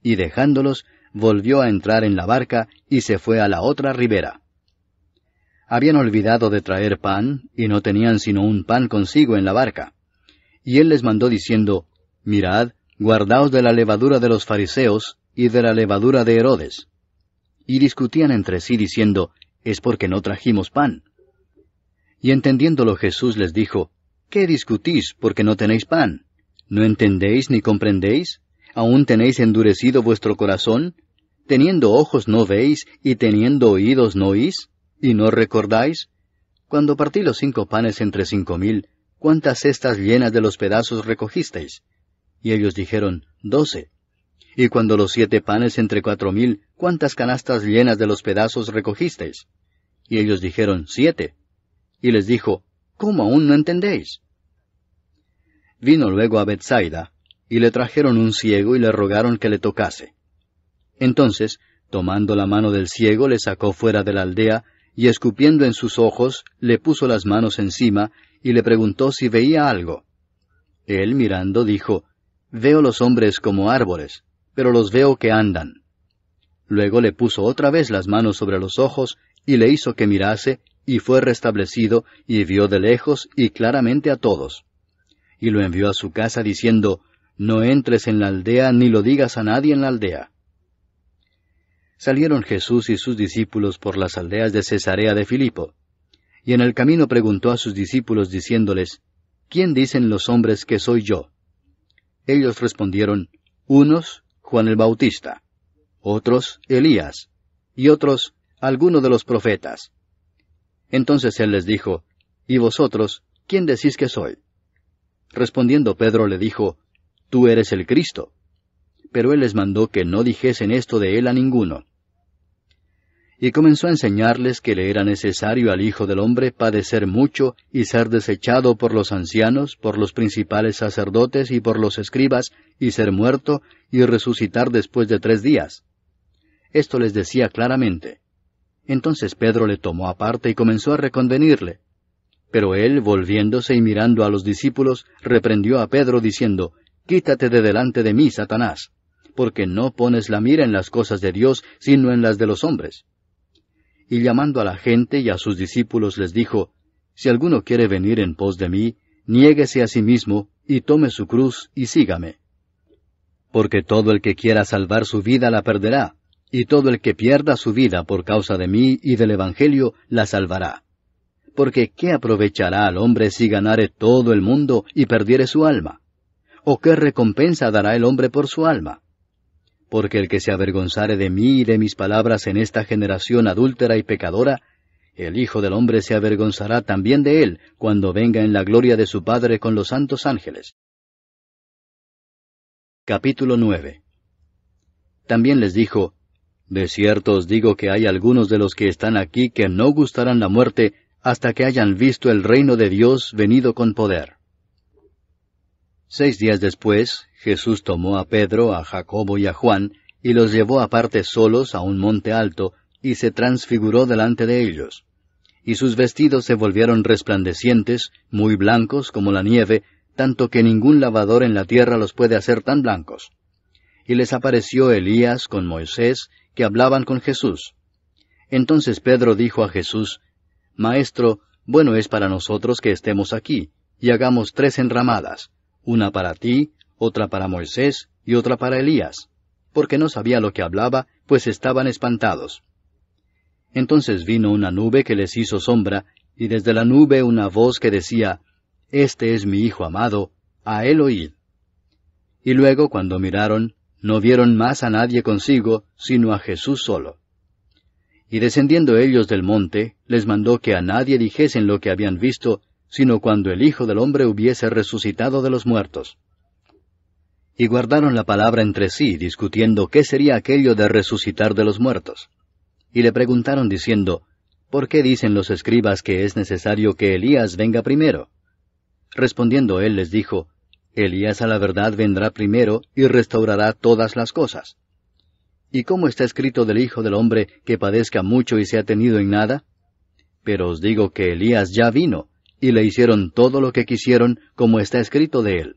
Y dejándolos, volvió a entrar en la barca y se fue a la otra ribera. Habían olvidado de traer pan, y no tenían sino un pan consigo en la barca. Y él les mandó diciendo, Mirad, guardaos de la levadura de los fariseos y de la levadura de Herodes. Y discutían entre sí diciendo, Es porque no trajimos pan. Y entendiéndolo Jesús les dijo, ¿Qué discutís porque no tenéis pan? ¿No entendéis ni comprendéis? ¿Aún tenéis endurecido vuestro corazón? ¿Teniendo ojos no veis, y teniendo oídos no oís? ¿Y no recordáis? Cuando partí los 5 panes entre 5,000, ¿cuántas cestas llenas de los pedazos recogisteis? Y ellos dijeron, 12. Y cuando los 7 panes entre 4,000, ¿cuántas canastas llenas de los pedazos recogisteis? Y ellos dijeron, 7. Y les dijo, ¿Cómo aún no entendéis? Vino luego a Bethsaida, y le trajeron un ciego y le rogaron que le tocase. Entonces, tomando la mano del ciego, le sacó fuera de la aldea, y escupiendo en sus ojos, le puso las manos encima, y le preguntó si veía algo. Él, mirando, dijo, Veo los hombres como árboles, pero los veo que andan. Luego le puso otra vez las manos sobre los ojos, y le hizo que mirase, y fue restablecido, y vio de lejos y claramente a todos. Y lo envió a su casa diciendo, No entres en la aldea, ni lo digas a nadie en la aldea. Salieron Jesús y sus discípulos por las aldeas de Cesarea de Filipo. Y en el camino preguntó a sus discípulos diciéndoles, ¿Quién dicen los hombres que soy yo? Ellos respondieron, unos, Juan el Bautista, otros, Elías, y otros, alguno de los profetas. Entonces él les dijo, ¿Y vosotros, quién decís que soy? Respondiendo Pedro le dijo, Tú eres el Cristo. Pero él les mandó que no dijesen esto de él a ninguno. Y comenzó a enseñarles que le era necesario al Hijo del Hombre padecer mucho y ser desechado por los ancianos, por los principales sacerdotes y por los escribas, y ser muerto y resucitar después de 3 días. Esto les decía claramente. Entonces Pedro le tomó aparte y comenzó a reconvenirle. Pero él, volviéndose y mirando a los discípulos, reprendió a Pedro diciendo, Quítate de delante de mí, Satanás, porque no pones la mira en las cosas de Dios, sino en las de los hombres. Y llamando a la gente y a sus discípulos les dijo, Si alguno quiere venir en pos de mí, niéguese a sí mismo, y tome su cruz, y sígame. Porque todo el que quiera salvar su vida la perderá, y todo el que pierda su vida por causa de mí y del Evangelio la salvará. Porque ¿qué aprovechará al hombre si ganare todo el mundo y perdiere su alma? ¿O qué recompensa dará el hombre por su alma? Porque el que se avergonzare de mí y de mis palabras en esta generación adúltera y pecadora, el Hijo del Hombre se avergonzará también de él, cuando venga en la gloria de su Padre con los santos ángeles. Capítulo 9. También les dijo, De cierto os digo que hay algunos de los que están aquí que no gustarán la muerte hasta que hayan visto el reino de Dios venido con poder. 6 días después, Jesús tomó a Pedro, a Jacobo y a Juan, y los llevó aparte solos a un monte alto, y se transfiguró delante de ellos. Y sus vestidos se volvieron resplandecientes, muy blancos como la nieve, tanto que ningún lavador en la tierra los puede hacer tan blancos. Y les apareció Elías con Moisés, que hablaban con Jesús. Entonces Pedro dijo a Jesús, Maestro, bueno es para nosotros que estemos aquí, y hagamos 3 enramadas, una para ti, otra para Moisés, y otra para Elías, porque no sabía lo que hablaba, pues estaban espantados. Entonces vino una nube que les hizo sombra, y desde la nube una voz que decía, Este es mi Hijo amado, a él oíd. Y luego, cuando miraron, no vieron más a nadie consigo, sino a Jesús solo. Y descendiendo ellos del monte, les mandó que a nadie dijesen lo que habían visto, sino cuando el Hijo del Hombre hubiese resucitado de los muertos. Y guardaron la palabra entre sí, discutiendo qué sería aquello de resucitar de los muertos. Y le preguntaron diciendo, ¿por qué dicen los escribas que es necesario que Elías venga primero? Respondiendo él les dijo, Elías a la verdad vendrá primero y restaurará todas las cosas. ¿Y cómo está escrito del Hijo del Hombre que padezca mucho y sea tenido en nada? Pero os digo que Elías ya vino, y le hicieron todo lo que quisieron, como está escrito de él.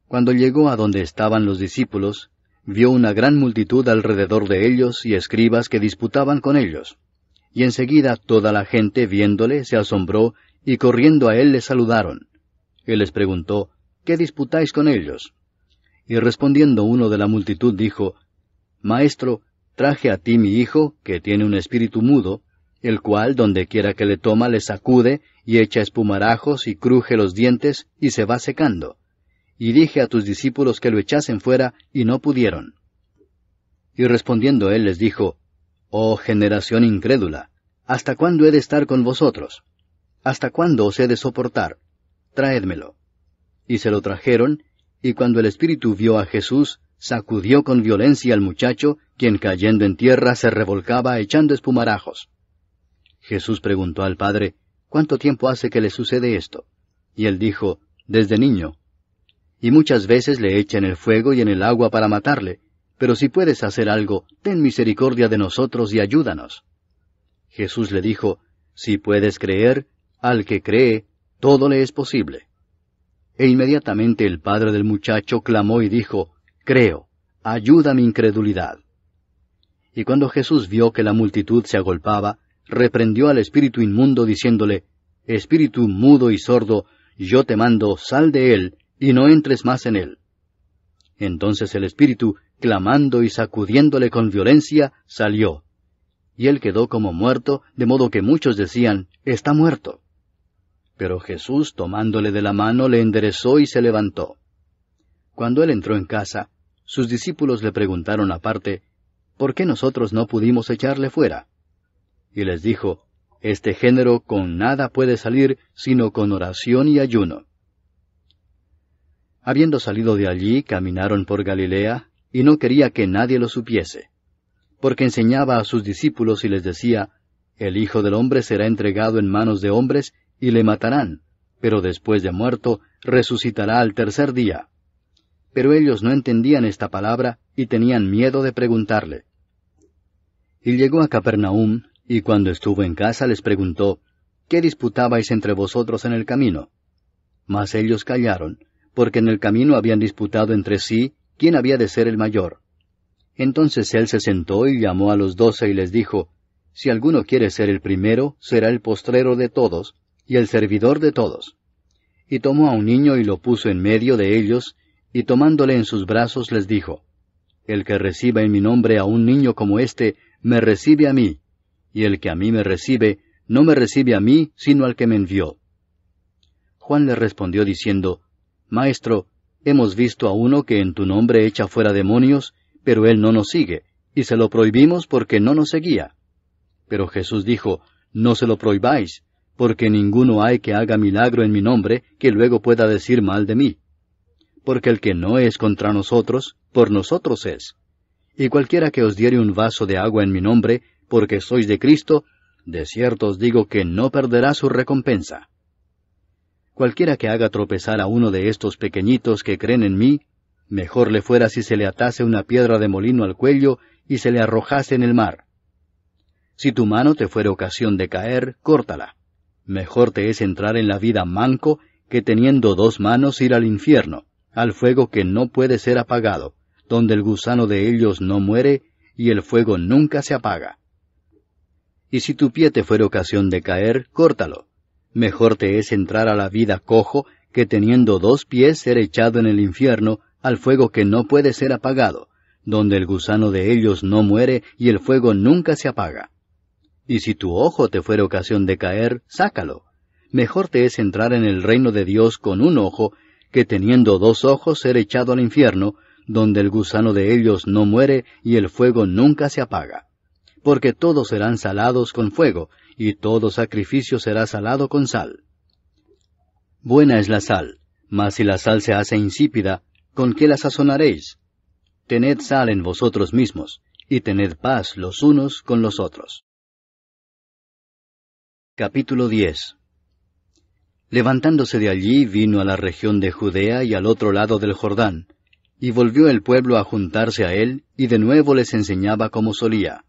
Cuando llegó a donde estaban los discípulos, vio una gran multitud alrededor de ellos y escribas que disputaban con ellos. Y enseguida toda la gente, viéndole, se asombró, y corriendo a él le saludaron. Él les preguntó, ¿qué disputáis con ellos? Y respondiendo uno de la multitud dijo, Maestro, traje a ti mi hijo, que tiene un espíritu mudo, el cual donde quiera que le toma le sacude, y echa espumarajos, y cruje los dientes, y se va secando. Y dije a tus discípulos que lo echasen fuera, y no pudieron. Y respondiendo él les dijo, Oh generación incrédula, ¿hasta cuándo he de estar con vosotros? ¿Hasta cuándo os he de soportar? Traédmelo. Y se lo trajeron, y cuando el espíritu vio a Jesús, sacudió con violencia al muchacho, quien cayendo en tierra se revolcaba echando espumarajos. Jesús preguntó al padre, ¿cuánto tiempo hace que le sucede esto? Y él dijo, desde niño. Y muchas veces le echa en el fuego y en el agua para matarle, pero si puedes hacer algo, ten misericordia de nosotros y ayúdanos. Jesús le dijo, si puedes creer, al que cree, todo le es posible. E inmediatamente el padre del muchacho clamó y dijo, Creo, ayuda mi incredulidad. Y cuando Jesús vio que la multitud se agolpaba, reprendió al espíritu inmundo diciéndole, Espíritu mudo y sordo, yo te mando, sal de él, y no entres más en él. Entonces el espíritu, clamando y sacudiéndole con violencia, salió. Y él quedó como muerto, de modo que muchos decían, Está muerto. Pero Jesús, tomándole de la mano, le enderezó y se levantó. Cuando él entró en casa, sus discípulos le preguntaron aparte, ¿por qué nosotros no pudimos echarle fuera? Y les dijo, este género con nada puede salir, sino con oración y ayuno. Habiendo salido de allí, caminaron por Galilea, y no quería que nadie lo supiese, porque enseñaba a sus discípulos y les decía, el Hijo del Hombre será entregado en manos de hombres, y le matarán, pero después de muerto, resucitará al tercer día. Pero ellos no entendían esta palabra, y tenían miedo de preguntarle. Y llegó a Capernaum, y cuando estuvo en casa les preguntó, ¿qué disputabais entre vosotros en el camino? Mas ellos callaron, porque en el camino habían disputado entre sí, quién había de ser el mayor. Entonces él se sentó y llamó a los 12 y les dijo, si alguno quiere ser el primero, será el postrero de todos, y el servidor de todos. Y tomó a un niño y lo puso en medio de ellos, y tomándole en sus brazos les dijo, el que reciba en mi nombre a un niño como éste, me recibe a mí, y el que a mí me recibe, no me recibe a mí, sino al que me envió. Juan le respondió diciendo, Maestro, hemos visto a uno que en tu nombre echa fuera demonios, pero él no nos sigue, y se lo prohibimos porque no nos seguía. Pero Jesús dijo, no se lo prohibáis, porque ninguno hay que haga milagro en mi nombre, que luego pueda decir mal de mí. Porque el que no es contra nosotros, por nosotros es. Y cualquiera que os diere un vaso de agua en mi nombre, porque sois de Cristo, de cierto os digo que no perderá su recompensa. Cualquiera que haga tropezar a uno de estos pequeñitos que creen en mí, mejor le fuera si se le atase una piedra de molino al cuello y se le arrojase en el mar. Si tu mano te fuere ocasión de caer, córtala. Mejor te es entrar en la vida manco que teniendo 2 manos ir al infierno, al fuego que no puede ser apagado, donde el gusano de ellos no muere y el fuego nunca se apaga. Y si tu pie te fuere ocasión de caer, córtalo. Mejor te es entrar a la vida cojo que teniendo 2 pies ser echado en el infierno, al fuego que no puede ser apagado, donde el gusano de ellos no muere y el fuego nunca se apaga. Y si tu ojo te fuere ocasión de caer, sácalo. Mejor te es entrar en el reino de Dios con 1 ojo, que teniendo 2 ojos ser echado al infierno, donde el gusano de ellos no muere y el fuego nunca se apaga. Porque todos serán salados con fuego, y todo sacrificio será salado con sal. Buena es la sal, mas si la sal se hace insípida, ¿con qué la sazonaréis? Tened sal en vosotros mismos, y tened paz los unos con los otros. Capítulo 10. Levantándose de allí, vino a la región de Judea y al otro lado del Jordán, y volvió el pueblo a juntarse a él, y de nuevo les enseñaba como solía.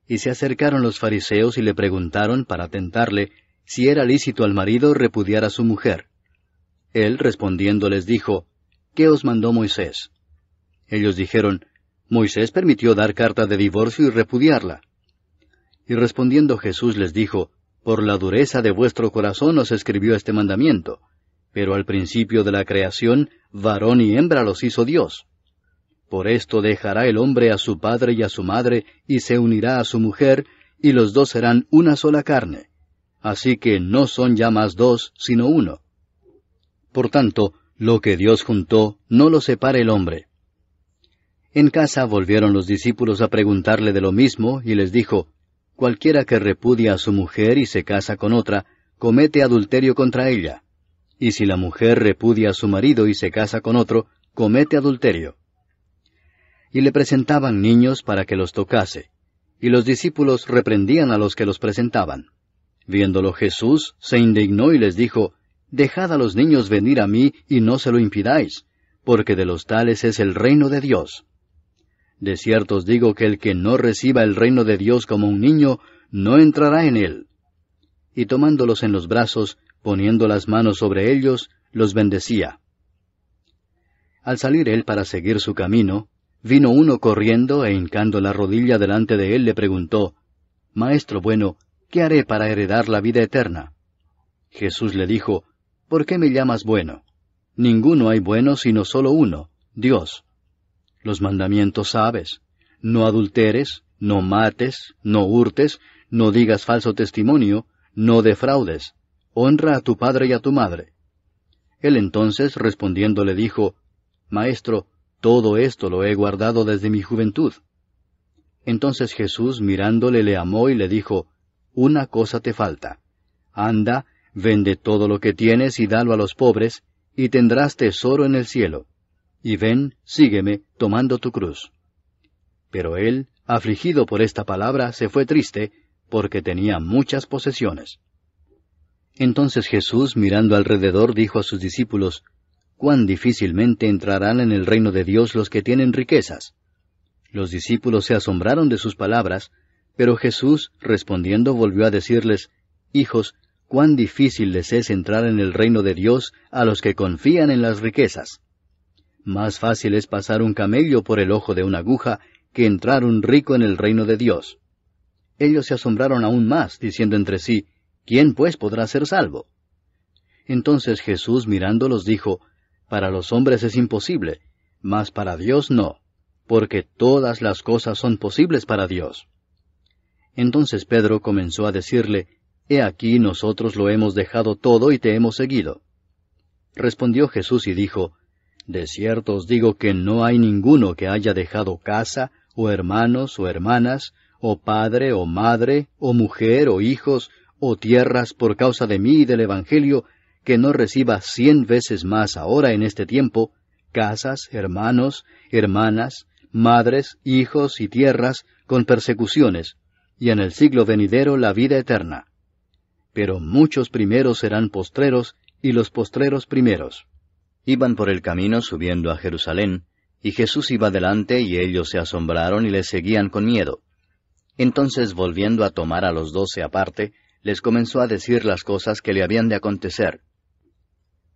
Y se acercaron los fariseos y le preguntaron, para tentarle, si era lícito al marido repudiar a su mujer. Él, respondiendo, les dijo, ¿qué os mandó Moisés? Ellos dijeron, Moisés permitió dar carta de divorcio y repudiarla. Y respondiendo Jesús les dijo, por la dureza de vuestro corazón os escribió este mandamiento, pero al principio de la creación, varón y hembra los hizo Dios. Por esto dejará el hombre a su padre y a su madre, y se unirá a su mujer, y los 2 serán una sola carne. Así que no son ya más 2, sino 1. Por tanto, lo que Dios juntó, no lo separe el hombre. En casa volvieron los discípulos a preguntarle de lo mismo, y les dijo, cualquiera que repudia a su mujer y se casa con otra, comete adulterio contra ella. Y si la mujer repudia a su marido y se casa con otro, comete adulterio. Y le presentaban niños para que los tocase, y los discípulos reprendían a los que los presentaban. Viéndolo Jesús, se indignó y les dijo, dejad a los niños venir a mí y no se lo impidáis, porque de los tales es el reino de Dios. De cierto os digo que el que no reciba el reino de Dios como un niño, no entrará en él. Y tomándolos en los brazos, poniendo las manos sobre ellos, los bendecía. Al salir él para seguir su camino, vino uno corriendo e hincando la rodilla delante de él le preguntó, Maestro bueno, ¿qué haré para heredar la vida eterna? Jesús le dijo, ¿por qué me llamas bueno? Ninguno hay bueno sino solo uno, Dios. Los mandamientos sabes, no adulteres, no mates, no hurtes, no digas falso testimonio, no defraudes, honra a tu padre y a tu madre. Él entonces respondiendo le dijo, Maestro, todo esto lo he guardado desde mi juventud. Entonces Jesús mirándole le amó y le dijo, una cosa te falta. Anda, vende todo lo que tienes y dalo a los pobres, y tendrás tesoro en el cielo. Y ven, sígueme, tomando tu cruz. Pero él, afligido por esta palabra, se fue triste, porque tenía muchas posesiones. Entonces Jesús, mirando alrededor, dijo a sus discípulos, cuán difícilmente entrarán en el reino de Dios los que tienen riquezas. Los discípulos se asombraron de sus palabras, pero Jesús, respondiendo, volvió a decirles, Hijos, cuán difícil les es entrar en el reino de Dios a los que confían en las riquezas. Más fácil es pasar un camello por el ojo de una aguja que entrar un rico en el reino de Dios. Ellos se asombraron aún más, diciendo entre sí, ¿quién pues podrá ser salvo? Entonces Jesús mirándolos dijo, para los hombres es imposible, mas para Dios no, porque todas las cosas son posibles para Dios. Entonces Pedro comenzó a decirle, He aquí nosotros lo hemos dejado todo y te hemos seguido. Respondió Jesús y dijo, De cierto os digo que no hay ninguno que haya dejado casa, o hermanos, o hermanas, o padre, o madre, o mujer, o hijos, o tierras por causa de mí y del Evangelio, que no reciba 100 veces más ahora en este tiempo, casas, hermanos, hermanas, madres, hijos y tierras, con persecuciones, y en el siglo venidero la vida eterna. Pero muchos primeros serán postreros, y los postreros primeros. Iban por el camino subiendo a Jerusalén, y Jesús iba delante, y ellos se asombraron y le seguían con miedo. Entonces, volviendo a tomar a los 12 aparte, les comenzó a decir las cosas que le habían de acontecer.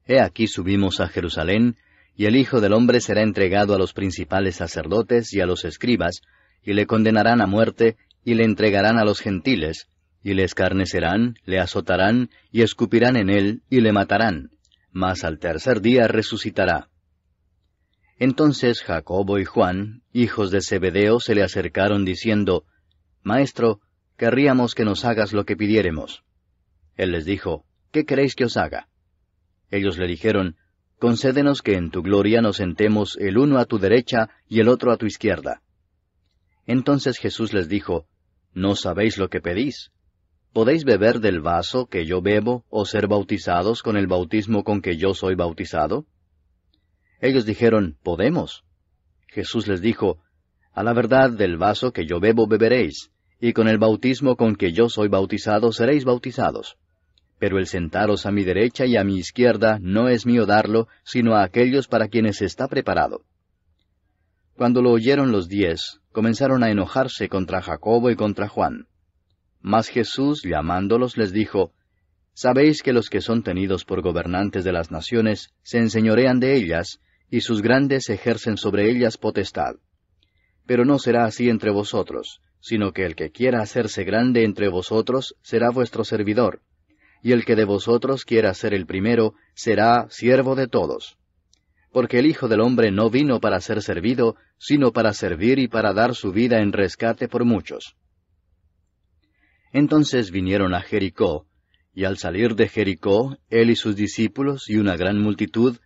He aquí subimos a Jerusalén, y el Hijo del Hombre será entregado a los principales sacerdotes y a los escribas, y le condenarán a muerte, y le entregarán a los gentiles, y le escarnecerán, le azotarán, y escupirán en él, y le matarán, mas al tercer día resucitará. Entonces Jacobo y Juan, hijos de Zebedeo, se le acercaron diciendo, Maestro, querríamos que nos hagas lo que pidiéremos. Él les dijo, ¿qué queréis que os haga? Ellos le dijeron, Concédenos que en tu gloria nos sentemos el uno a tu derecha y el otro a tu izquierda. Entonces Jesús les dijo, ¿No sabéis lo que pedís? ¿Podéis beber del vaso que yo bebo, o ser bautizados con el bautismo con que yo soy bautizado? Ellos dijeron, Podemos. Jesús les dijo, A la verdad del vaso que yo bebo beberéis, y con el bautismo con que yo soy bautizado seréis bautizados. Pero el sentaros a mi derecha y a mi izquierda no es mío darlo, sino a aquellos para quienes está preparado. Cuando lo oyeron los 10, comenzaron a enojarse contra Jacobo y contra Juan. Mas Jesús, llamándolos, les dijo, Sabéis que los que son tenidos por gobernantes de las naciones se enseñorean de ellas, y sus grandes ejercen sobre ellas potestad. Pero no será así entre vosotros, sino que el que quiera hacerse grande entre vosotros será vuestro servidor, y el que de vosotros quiera ser el primero será siervo de todos. Porque el Hijo del Hombre no vino para ser servido, sino para servir y para dar su vida en rescate por muchos. Entonces vinieron a Jericó, y al salir de Jericó, él y sus discípulos y una gran multitud,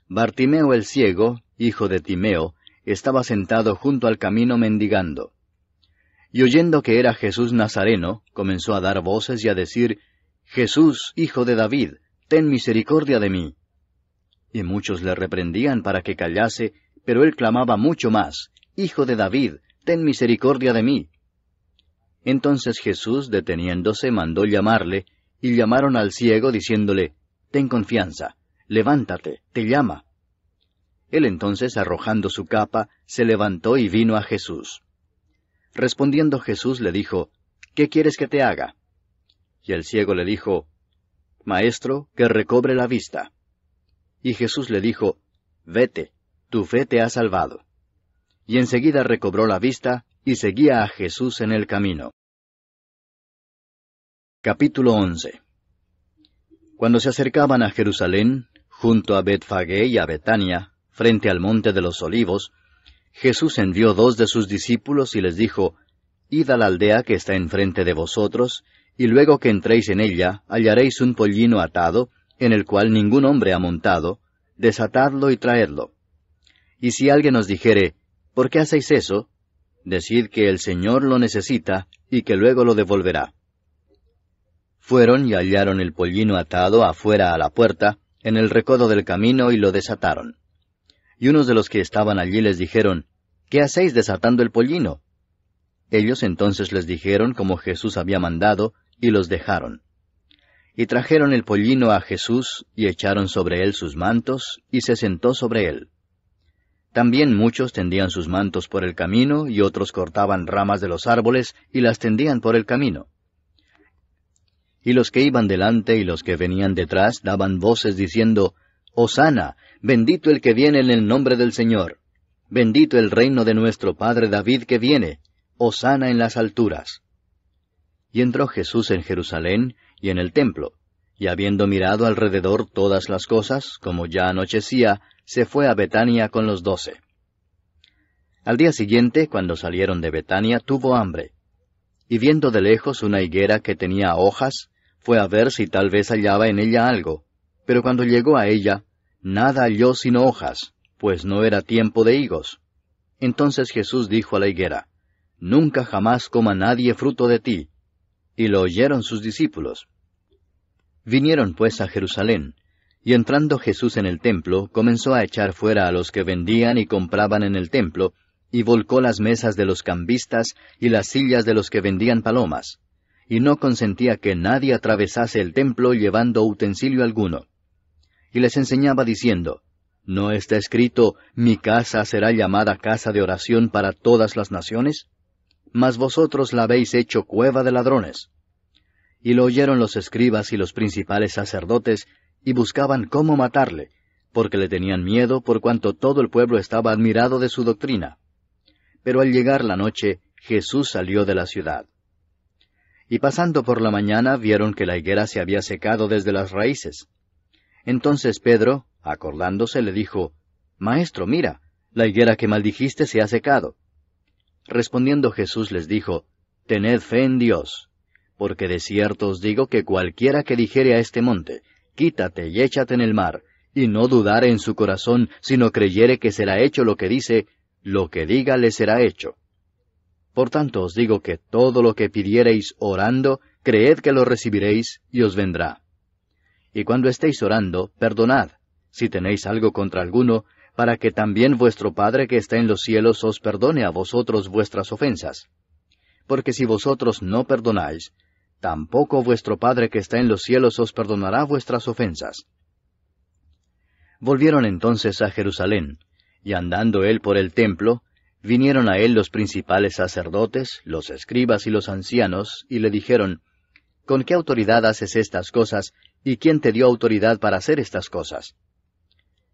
Bartimeo el ciego, hijo de Timeo, estaba sentado junto al camino mendigando. Y oyendo que era Jesús Nazareno, comenzó a dar voces y a decir, Jesús, hijo de David, ten misericordia de mí. Y muchos le reprendían para que callase, pero él clamaba mucho más, Hijo de David, ten misericordia de mí. Entonces Jesús, deteniéndose, mandó llamarle, y llamaron al ciego, diciéndole, Ten confianza, levántate, te llama. Él entonces, arrojando su capa, se levantó y vino a Jesús. Respondiendo Jesús le dijo, ¿Qué quieres que te haga? Y el ciego le dijo, Maestro, que recobre la vista. Y Jesús le dijo, Vete, tu fe te ha salvado. Y enseguida recobró la vista, y seguía a Jesús en el camino. Capítulo 11. Cuando se acercaban a Jerusalén, junto a Betfagé y a Betania, frente al monte de los Olivos, Jesús envió 2 de sus discípulos y les dijo, Id a la aldea que está enfrente de vosotros, y luego que entréis en ella, hallaréis un pollino atado, en el cual ningún hombre ha montado, desatadlo y traedlo. Y si alguien os dijere, ¿por qué hacéis eso? Decid que el Señor lo necesita, y que luego lo devolverá. Fueron y hallaron el pollino atado afuera a la puerta, en el recodo del camino, y lo desataron. Y unos de los que estaban allí les dijeron, ¿qué hacéis desatando el pollino? Ellos entonces les dijeron como Jesús había mandado, y los dejaron. Y trajeron el pollino a Jesús, y echaron sobre él sus mantos, y se sentó sobre él. También muchos tendían sus mantos por el camino, y otros cortaban ramas de los árboles, y las tendían por el camino. Y los que iban delante y los que venían detrás daban voces diciendo, Hosana, bendito el que viene en el nombre del Señor. Bendito el reino de nuestro padre David que viene. Hosana en las alturas. Y entró Jesús en Jerusalén y en el templo, y habiendo mirado alrededor todas las cosas, como ya anochecía, se fue a Betania con los 12. Al día siguiente, cuando salieron de Betania, tuvo hambre. Y viendo de lejos una higuera que tenía hojas, fue a ver si tal vez hallaba en ella algo. Pero cuando llegó a ella, nada halló sino hojas, pues no era tiempo de higos. Entonces Jesús dijo a la higuera, Nunca jamás coma nadie fruto de ti. Y lo oyeron sus discípulos. Vinieron pues a Jerusalén, y entrando Jesús en el templo, comenzó a echar fuera a los que vendían y compraban en el templo, y volcó las mesas de los cambistas y las sillas de los que vendían palomas, y no consentía que nadie atravesase el templo llevando utensilio alguno. Y les enseñaba diciendo, ¿no está escrito, mi casa será llamada casa de oración para todas las naciones? mas vosotros la habéis hecho cueva de ladrones. Y lo oyeron los escribas y los principales sacerdotes, y buscaban cómo matarle, porque le tenían miedo por cuanto todo el pueblo estaba admirado de su doctrina. Pero al llegar la noche, Jesús salió de la ciudad. Y pasando por la mañana vieron que la higuera se había secado desde las raíces. Entonces Pedro, acordándose, le dijo, Maestro, mira, la higuera que maldijiste se ha secado. Respondiendo Jesús les dijo, Tened fe en Dios, porque de cierto os digo que cualquiera que dijere a este monte, Quítate y échate en el mar, y no dudare en su corazón, sino creyere que será hecho lo que dice, lo que diga le será hecho. Por tanto os digo que todo lo que pidiereis orando, creed que lo recibiréis, y os vendrá. Y cuando estéis orando, perdonad, si tenéis algo contra alguno, para que también vuestro Padre que está en los cielos os perdone a vosotros vuestras ofensas. Porque si vosotros no perdonáis, tampoco vuestro Padre que está en los cielos os perdonará vuestras ofensas. Volvieron entonces a Jerusalén, y andando él por el templo, vinieron a él los principales sacerdotes, los escribas y los ancianos, y le dijeron, ¿Con qué autoridad haces estas cosas, y quién te dio autoridad para hacer estas cosas?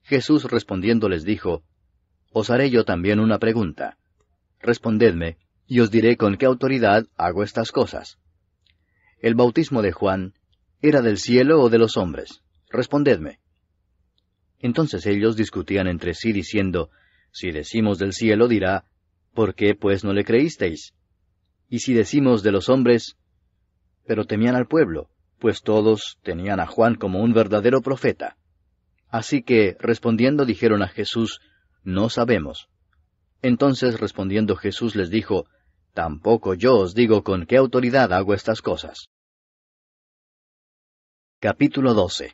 Jesús respondiendo les dijo, Os haré yo también una pregunta. Respondedme, y os diré con qué autoridad hago estas cosas. ¿El bautismo de Juan era del cielo o de los hombres? Respondedme. Entonces ellos discutían entre sí diciendo, Si decimos del cielo, dirá, ¿por qué pues no le creísteis? Y si decimos de los hombres, pero temían al pueblo, pues todos tenían a Juan como un verdadero profeta. Así que, respondiendo, dijeron a Jesús, No sabemos. Entonces respondiendo Jesús les dijo, Tampoco yo os digo con qué autoridad hago estas cosas. Capítulo 12.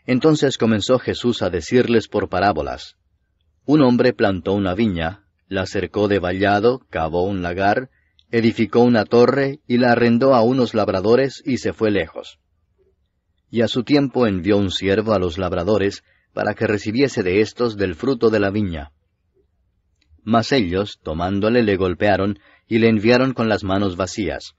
Entonces comenzó Jesús a decirles por parábolas. Un hombre plantó una viña, la cercó de vallado, cavó un lagar, edificó una torre y la arrendó a unos labradores y se fue lejos. Y a su tiempo envió un siervo a los labradores, para que recibiese de éstos del fruto de la viña. Mas ellos, tomándole, le golpearon, y le enviaron con las manos vacías.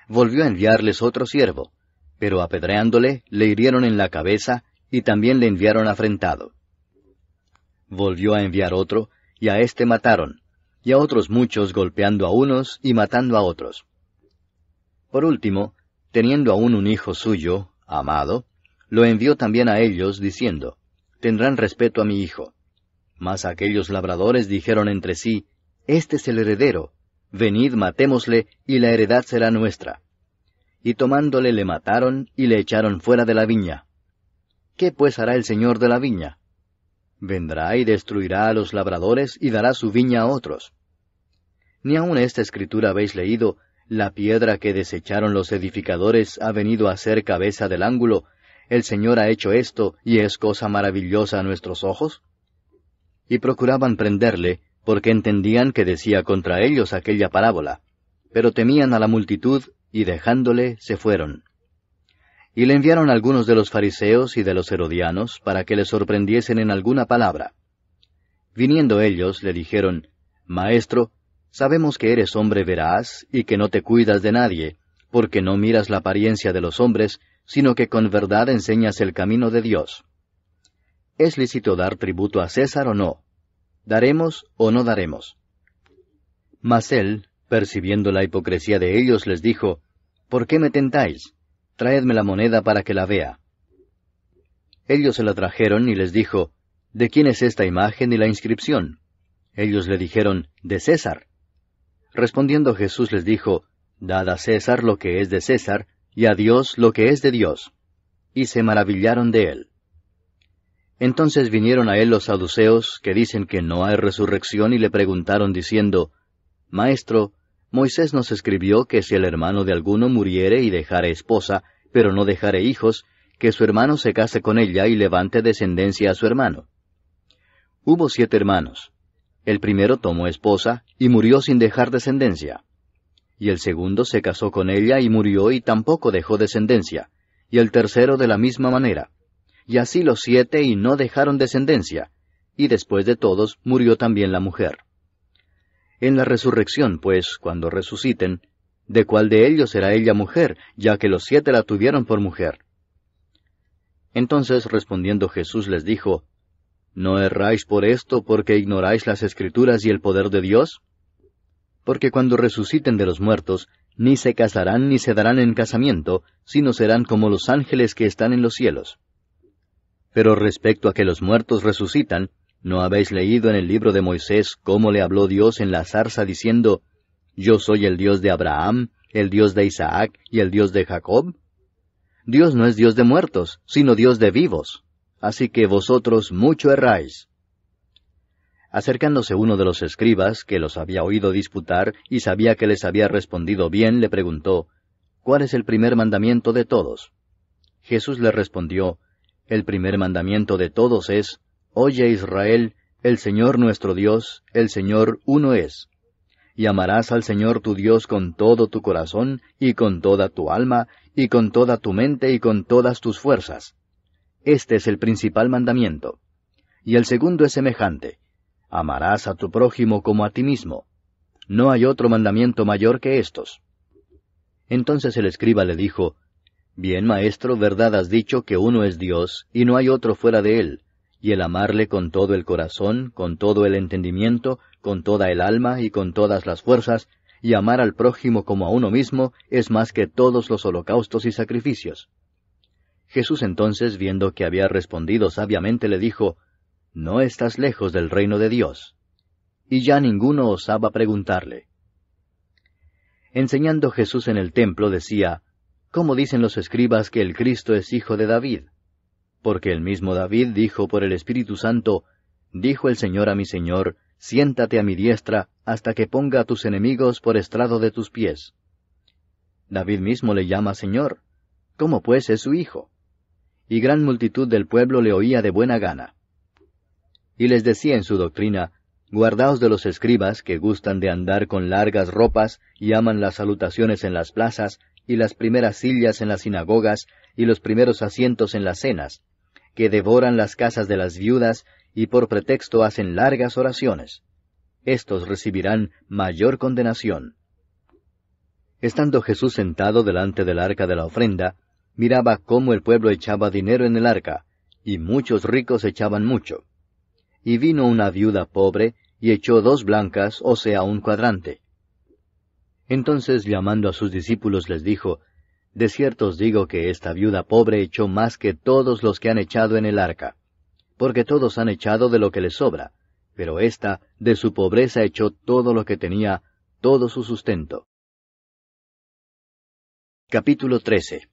Volvió a enviarles otro siervo, pero apedreándole, le hirieron en la cabeza, y también le enviaron afrentado. Volvió a enviar otro, y a éste mataron, y a otros muchos golpeando a unos y matando a otros. Por último, teniendo aún un hijo suyo, amado, lo envió también a ellos, diciendo, Tendrán respeto a mi hijo. Mas aquellos labradores dijeron entre sí, Este es el heredero, venid matémosle, y la heredad será nuestra. Y tomándole le mataron, y le echaron fuera de la viña. ¿Qué pues hará el señor de la viña? Vendrá y destruirá a los labradores, y dará su viña a otros. Ni aun esta escritura habéis leído, la piedra que desecharon los edificadores ha venido a ser cabeza del ángulo, el Señor ha hecho esto, y es cosa maravillosa a nuestros ojos. Y procuraban prenderle, porque entendían que decía contra ellos aquella parábola, pero temían a la multitud, y dejándole, se fueron. Y le enviaron algunos de los fariseos y de los herodianos, para que le sorprendiesen en alguna palabra. Viniendo ellos, le dijeron, Maestro, sabemos que eres hombre veraz, y que no te cuidas de nadie, porque no miras la apariencia de los hombres, sino que con verdad enseñas el camino de Dios. ¿Es lícito dar tributo a César o no? ¿Daremos o no daremos? Mas él, percibiendo la hipocresía de ellos, les dijo, ¿Por qué me tentáis? Traedme la moneda para que la vea. Ellos se la trajeron y les dijo, ¿De quién es esta imagen y la inscripción? Ellos le dijeron, de César. Respondiendo Jesús les dijo, Dad a César lo que es de César, y a Dios lo que es de Dios. Y se maravillaron de él. Entonces vinieron a él los saduceos, que dicen que no hay resurrección, y le preguntaron diciendo, Maestro, Moisés nos escribió que si el hermano de alguno muriere y dejare esposa, pero no dejare hijos, que su hermano se case con ella y levante descendencia a su hermano. Hubo 7 hermanos. El primero tomó esposa, y murió sin dejar descendencia. Y el segundo se casó con ella y murió y tampoco dejó descendencia, y el tercero de la misma manera. Y así los 7 y no dejaron descendencia, y después de todos murió también la mujer. En la resurrección, pues, cuando resuciten, ¿de cuál de ellos será ella mujer, ya que los 7 la tuvieron por mujer? Entonces respondiendo Jesús les dijo, ¿no erráis por esto porque ignoráis las Escrituras y el poder de Dios? Porque cuando resuciten de los muertos, ni se casarán ni se darán en casamiento, sino serán como los ángeles que están en los cielos. Pero respecto a que los muertos resucitan, ¿no habéis leído en el libro de Moisés cómo le habló Dios en la zarza diciendo, Yo soy el Dios de Abraham, el Dios de Isaac y el Dios de Jacob? Dios no es Dios de muertos, sino Dios de vivos. Así que vosotros mucho erráis. Acercándose uno de los escribas, que los había oído disputar y sabía que les había respondido bien, le preguntó, ¿cuál es el primer mandamiento de todos? Jesús le respondió, el primer mandamiento de todos es, Oye Israel, el Señor nuestro Dios, el Señor uno es. Y amarás al Señor tu Dios con todo tu corazón, y con toda tu alma, y con toda tu mente, y con todas tus fuerzas. Este es el principal mandamiento. Y el segundo es semejante. Amarás a tu prójimo como a ti mismo. No hay otro mandamiento mayor que estos. Entonces el escriba le dijo, Bien, maestro, verdad has dicho que uno es Dios, y no hay otro fuera de él, y el amarle con todo el corazón, con todo el entendimiento, con toda el alma y con todas las fuerzas, y amar al prójimo como a uno mismo, es más que todos los holocaustos y sacrificios. Jesús entonces, viendo que había respondido sabiamente, le dijo, No estás lejos del reino de Dios. Y ya ninguno osaba preguntarle. Enseñando Jesús en el templo decía, ¿cómo dicen los escribas que el Cristo es hijo de David? Porque el mismo David dijo por el Espíritu Santo, Dijo el Señor a mi Señor, Siéntate a mi diestra, hasta que ponga a tus enemigos por estrado de tus pies. David mismo le llama Señor. ¿Cómo pues es su hijo? Y gran multitud del pueblo le oía de buena gana. Y les decía en su doctrina, Guardaos de los escribas que gustan de andar con largas ropas y aman las salutaciones en las plazas, y las primeras sillas en las sinagogas, y los primeros asientos en las cenas, que devoran las casas de las viudas, y por pretexto hacen largas oraciones. Estos recibirán mayor condenación. Estando Jesús sentado delante del arca de la ofrenda, miraba cómo el pueblo echaba dinero en el arca, y muchos ricos echaban mucho. Y vino una viuda pobre, y echó 2 blancas, o sea, 1 cuadrante. Entonces, llamando a sus discípulos, les dijo, De cierto os digo que esta viuda pobre echó más que todos los que han echado en el arca, porque todos han echado de lo que les sobra, pero ésta de su pobreza echó todo lo que tenía, todo su sustento. Capítulo 13.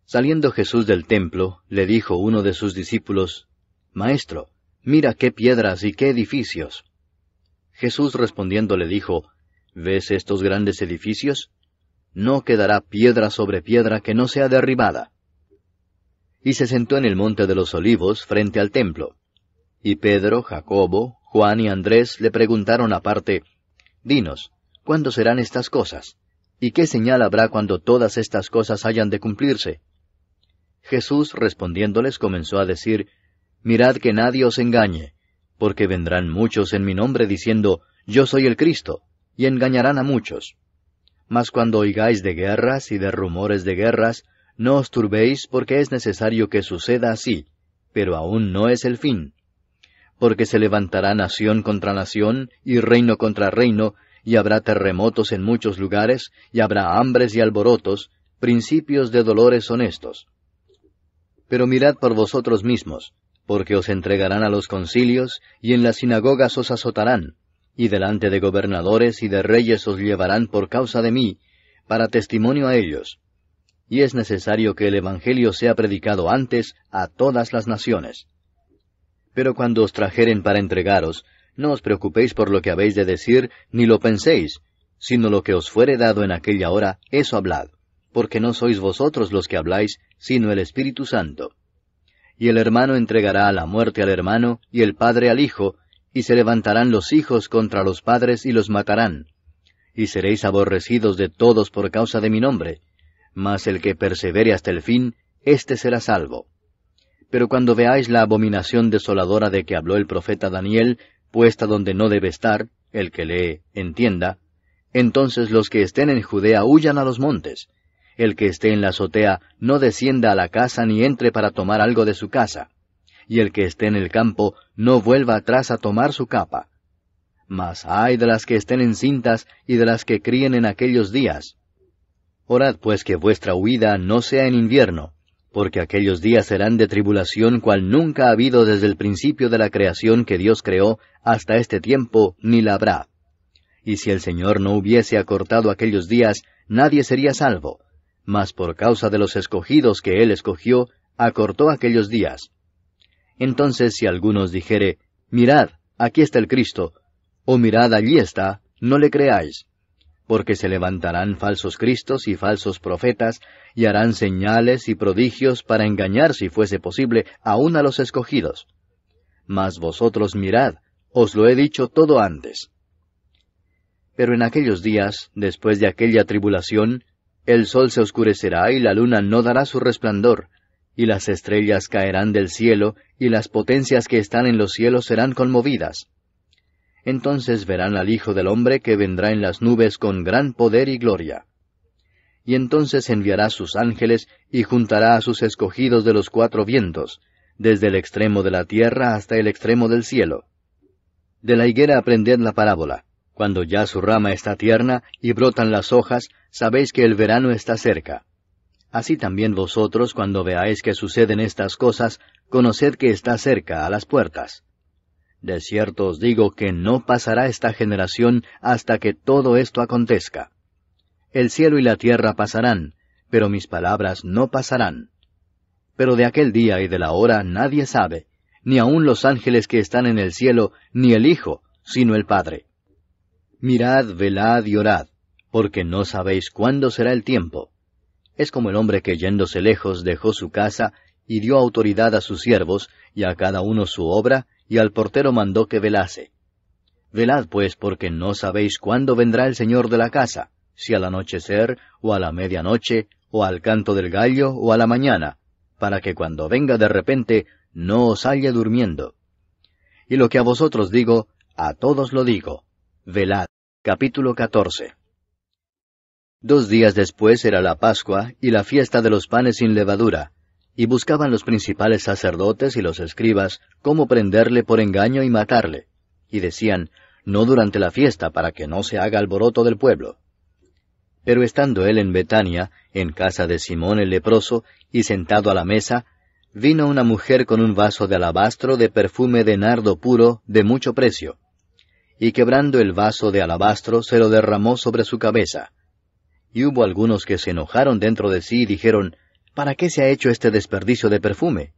Saliendo Jesús del templo, le dijo uno de sus discípulos, Maestro, mira qué piedras y qué edificios. Jesús respondiendo le dijo, ¿ves estos grandes edificios? No quedará piedra sobre piedra que no sea derribada. Y se sentó en el monte de los Olivos frente al templo. Y Pedro, Jacobo, Juan y Andrés le preguntaron aparte, Dinos, ¿cuándo serán estas cosas? ¿Y qué señal habrá cuando todas estas cosas hayan de cumplirse? Jesús respondiéndoles comenzó a decir, Mirad que nadie os engañe, porque vendrán muchos en mi nombre diciendo, Yo soy el Cristo, y engañarán a muchos. Mas cuando oigáis de guerras y de rumores de guerras, no os turbéis, porque es necesario que suceda así, pero aún no es el fin. Porque se levantará nación contra nación, y reino contra reino, y habrá terremotos en muchos lugares, y habrá hambres y alborotos, principios de dolores son estos. Pero mirad por vosotros mismos, porque os entregarán a los concilios, y en las sinagogas os azotarán, y delante de gobernadores y de reyes os llevarán por causa de mí, para testimonio a ellos. Y es necesario que el Evangelio sea predicado antes a todas las naciones. Pero cuando os trajeren para entregaros, no os preocupéis por lo que habéis de decir, ni lo penséis, sino lo que os fuere dado en aquella hora, eso hablad, porque no sois vosotros los que habláis, sino el Espíritu Santo. Y el hermano entregará a la muerte al hermano, y el padre al hijo, y se levantarán los hijos contra los padres y los matarán. Y seréis aborrecidos de todos por causa de mi nombre, mas el que persevere hasta el fin, éste será salvo. Pero cuando veáis la abominación desoladora de que habló el profeta Daniel, puesta donde no debe estar, el que lee, entienda, entonces los que estén en Judea huyan a los montes. El que esté en la azotea no descienda a la casa ni entre para tomar algo de su casa. Y el que esté en el campo no vuelva atrás a tomar su capa. Mas ay de las que estén encintas y de las que críen en aquellos días. Orad pues que vuestra huida no sea en invierno, porque aquellos días serán de tribulación cual nunca ha habido desde el principio de la creación que Dios creó hasta este tiempo, ni la habrá. Y si el Señor no hubiese acortado aquellos días, nadie sería salvo, mas por causa de los escogidos que Él escogió, acortó aquellos días. Entonces si alguno os dijere, mirad, aquí está el Cristo, o mirad, allí está, no le creáis, porque se levantarán falsos cristos y falsos profetas, y harán señales y prodigios para engañar, si fuese posible, aun a los escogidos. Mas vosotros mirad, os lo he dicho todo antes. Pero en aquellos días, después de aquella tribulación, el sol se oscurecerá y la luna no dará su resplandor, y las estrellas caerán del cielo, y las potencias que están en los cielos serán conmovidas. Entonces verán al Hijo del Hombre que vendrá en las nubes con gran poder y gloria. Y entonces enviará sus ángeles y juntará a sus escogidos de los cuatro vientos, desde el extremo de la tierra hasta el extremo del cielo. De la higuera aprended la parábola. Cuando ya su rama está tierna y brotan las hojas, sabéis que el verano está cerca. Así también vosotros, cuando veáis que suceden estas cosas, conoced que está cerca, a las puertas. De cierto os digo que no pasará esta generación hasta que todo esto acontezca. El cielo y la tierra pasarán, pero mis palabras no pasarán. Pero de aquel día y de la hora nadie sabe, ni aun los ángeles que están en el cielo, ni el Hijo, sino el Padre. Mirad, velad y orad, porque no sabéis cuándo será el tiempo. Es como el hombre que yéndose lejos dejó su casa, y dio autoridad a sus siervos, y a cada uno su obra, y al portero mandó que velase. Velad pues, porque no sabéis cuándo vendrá el Señor de la casa, si al anochecer, o a la medianoche, o al canto del gallo, o a la mañana, para que cuando venga de repente, no os halle durmiendo. Y lo que a vosotros digo, a todos lo digo, velad. Capítulo 14. 2 días después era la Pascua y la fiesta de los panes sin levadura, y buscaban los principales sacerdotes y los escribas cómo prenderle por engaño y matarle, y decían, no durante la fiesta, para que no se haga alboroto del pueblo. Pero estando él en Betania, en casa de Simón el leproso, y sentado a la mesa, vino una mujer con un vaso de alabastro de perfume de nardo puro, de mucho precio, y quebrando el vaso de alabastro se lo derramó sobre su cabeza. Y hubo algunos que se enojaron dentro de sí y dijeron, ¿para qué se ha hecho este desperdicio de perfume?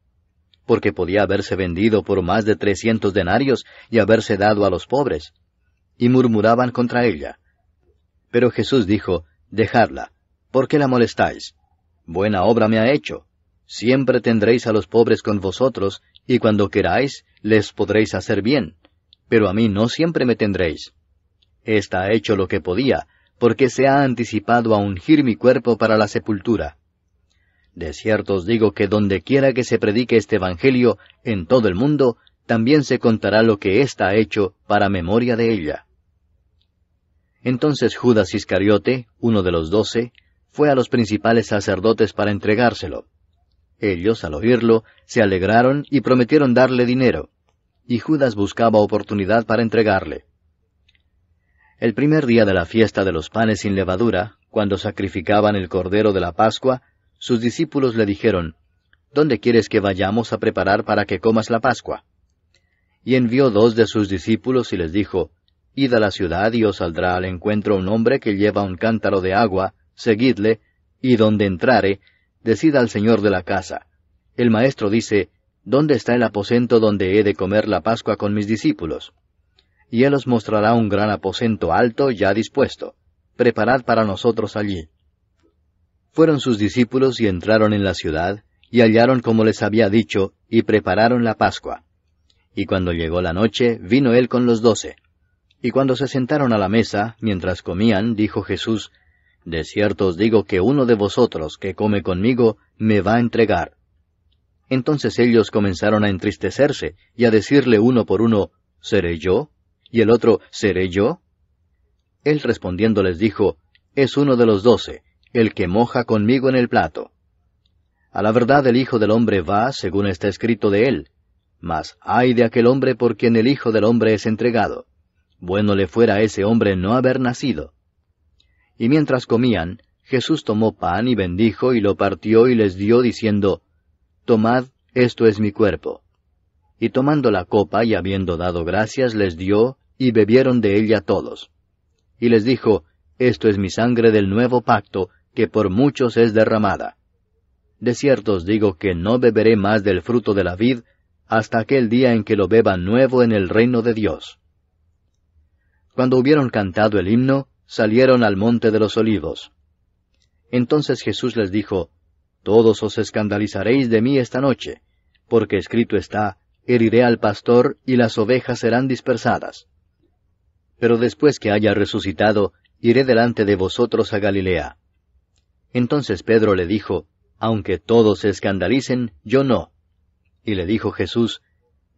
Porque podía haberse vendido por más de 300 denarios y haberse dado a los pobres. Y murmuraban contra ella. Pero Jesús dijo, dejadla, ¿por qué la molestáis? Buena obra me ha hecho. Siempre tendréis a los pobres con vosotros, y cuando queráis, les podréis hacer bien. Pero a mí no siempre me tendréis. Esta ha hecho lo que podía, porque se ha anticipado a ungir mi cuerpo para la sepultura. De cierto os digo que donde quiera que se predique este Evangelio, en todo el mundo, también se contará lo que ésta ha hecho para memoria de ella. Entonces Judas Iscariote, uno de los 12, fue a los principales sacerdotes para entregárselo. Ellos, al oírlo, se alegraron y prometieron darle dinero. Y Judas buscaba oportunidad para entregarle. El primer día de la fiesta de los panes sin levadura, cuando sacrificaban el cordero de la Pascua, sus discípulos le dijeron, ¿dónde quieres que vayamos a preparar para que comas la Pascua? Y envió 2 de sus discípulos y les dijo, Id a la ciudad y os saldrá al encuentro un hombre que lleva un cántaro de agua, seguidle, y donde entrare, decid al señor de la casa, el maestro dice, ¿dónde está el aposento donde he de comer la Pascua con mis discípulos? Y él os mostrará un gran aposento alto ya dispuesto. Preparad para nosotros allí. Fueron sus discípulos y entraron en la ciudad, y hallaron como les había dicho, y prepararon la Pascua. Y cuando llegó la noche, vino él con los 12. Y cuando se sentaron a la mesa, mientras comían, dijo Jesús, De cierto os digo que uno de vosotros que come conmigo, me va a entregar. Entonces ellos comenzaron a entristecerse, y a decirle uno por uno, ¿seré yo? Y el otro, ¿seré yo? Él respondiendo les dijo, es uno de los 12, el que moja conmigo en el plato. A la verdad el Hijo del Hombre va, según está escrito de él. Mas ay de aquel hombre por quien el Hijo del Hombre es entregado. Bueno le fuera a ese hombre no haber nacido. Y mientras comían, Jesús tomó pan y bendijo y lo partió y les dio, diciendo, Tomad, esto es mi cuerpo. Y tomando la copa y habiendo dado gracias, les dio, y bebieron de ella todos. Y les dijo, Esto es mi sangre del nuevo pacto, que por muchos es derramada. De cierto os digo que no beberé más del fruto de la vid, hasta aquel día en que lo beba nuevo en el reino de Dios. Cuando hubieron cantado el himno, salieron al monte de los olivos. Entonces Jesús les dijo, Todos os escandalizaréis de mí esta noche, porque escrito está, heriré al pastor y las ovejas serán dispersadas. Pero después que haya resucitado, iré delante de vosotros a Galilea. Entonces Pedro le dijo, Aunque todos se escandalicen, yo no. Y le dijo Jesús,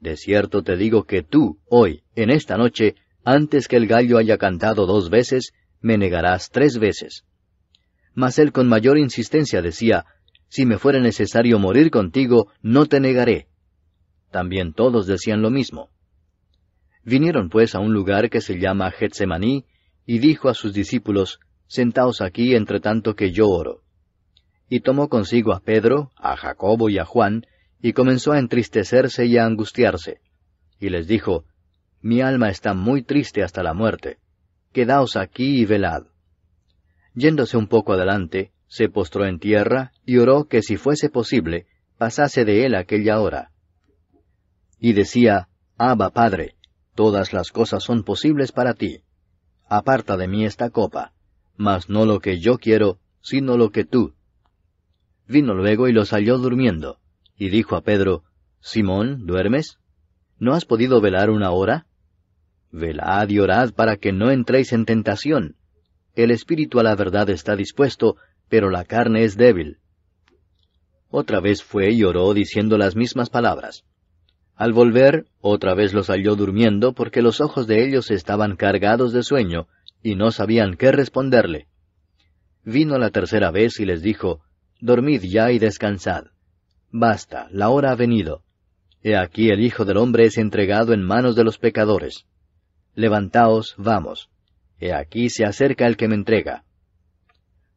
De cierto te digo que tú, hoy, en esta noche, antes que el gallo haya cantado 2 veces, me negarás 3 veces. Mas él con mayor insistencia decía, Si me fuera necesario morir contigo, no te negaré. También todos decían lo mismo. Vinieron pues a un lugar que se llama Getsemaní, y dijo a sus discípulos, Sentaos aquí entre tanto que yo oro. Y tomó consigo a Pedro, a Jacobo y a Juan, y comenzó a entristecerse y a angustiarse. Y les dijo, Mi alma está muy triste hasta la muerte. Quedaos aquí y velad. Yéndose un poco adelante, se postró en tierra, y oró que si fuese posible, pasase de él aquella hora. Y decía, Abba, Padre, todas las cosas son posibles para ti. Aparta de mí esta copa, mas no lo que yo quiero, sino lo que tú. Vino luego y los halló durmiendo, y dijo a Pedro, Simón, ¿duermes? ¿No has podido velar 1 hora? Velad y orad para que no entréis en tentación. El espíritu a la verdad está dispuesto, pero la carne es débil. Otra vez fue y oró diciendo las mismas palabras. Al volver, otra vez los halló durmiendo, porque los ojos de ellos estaban cargados de sueño, y no sabían qué responderle. Vino la tercera vez y les dijo, Dormid ya y descansad. Basta, la hora ha venido. He aquí el Hijo del Hombre es entregado en manos de los pecadores. Levantaos, vamos. He aquí se acerca el que me entrega.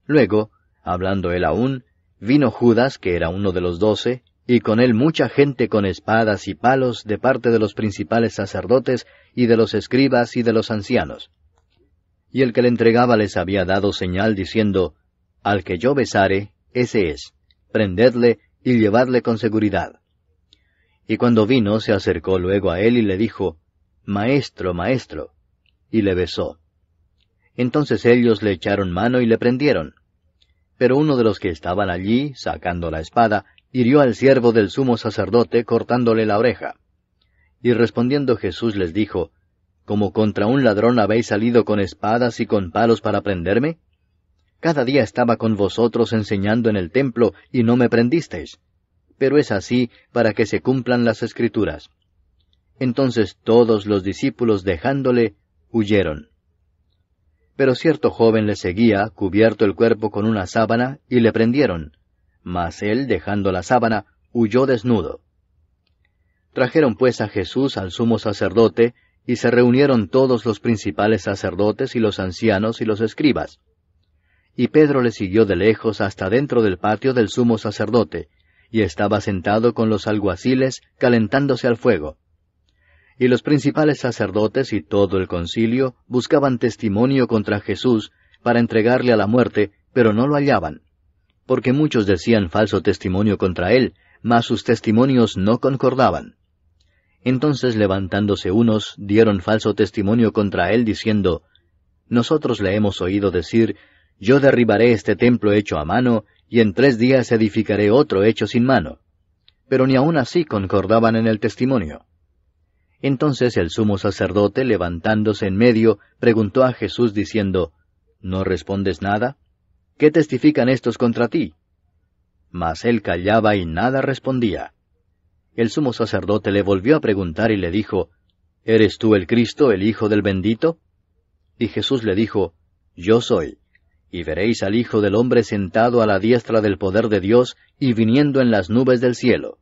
Luego, hablando él aún, vino Judas, que era uno de los 12, y con él mucha gente con espadas y palos de parte de los principales sacerdotes, y de los escribas y de los ancianos. Y el que le entregaba les había dado señal diciendo, Al que yo besare, ese es, prendedle y llevadle con seguridad. Y cuando vino, se acercó luego a él y le dijo, Maestro, Maestro, y le besó. Entonces ellos le echaron mano y le prendieron. Pero uno de los que estaban allí, sacando la espada, hirió al siervo del sumo sacerdote, cortándole la oreja. Y respondiendo Jesús les dijo, ¿Como contra un ladrón habéis salido con espadas y con palos para prenderme? Cada día estaba con vosotros enseñando en el templo, y no me prendisteis. Pero es así para que se cumplan las Escrituras. Entonces todos los discípulos, dejándole, huyeron. Pero cierto joven le seguía, cubierto el cuerpo con una sábana, y le prendieron. Mas él, dejando la sábana, huyó desnudo. Trajeron pues a Jesús al sumo sacerdote, y se reunieron todos los principales sacerdotes y los ancianos y los escribas. Y Pedro le siguió de lejos hasta dentro del patio del sumo sacerdote, y estaba sentado con los alguaciles, calentándose al fuego. Y los principales sacerdotes y todo el concilio buscaban testimonio contra Jesús para entregarle a la muerte, pero no lo hallaban, porque muchos decían falso testimonio contra él, mas sus testimonios no concordaban. Entonces levantándose unos, dieron falso testimonio contra él, diciendo, Nosotros le hemos oído decir, Yo derribaré este templo hecho a mano, y en 3 días edificaré otro hecho sin mano. Pero ni aun así concordaban en el testimonio. Entonces el sumo sacerdote, levantándose en medio, preguntó a Jesús diciendo, ¿No respondes nada? ¿Qué testifican estos contra ti? Mas él callaba y nada respondía. El sumo sacerdote le volvió a preguntar y le dijo, ¿Eres tú el Cristo, el Hijo del Bendito? Y Jesús le dijo, Yo soy. Y veréis al Hijo del Hombre sentado a la diestra del poder de Dios y viniendo en las nubes del cielo.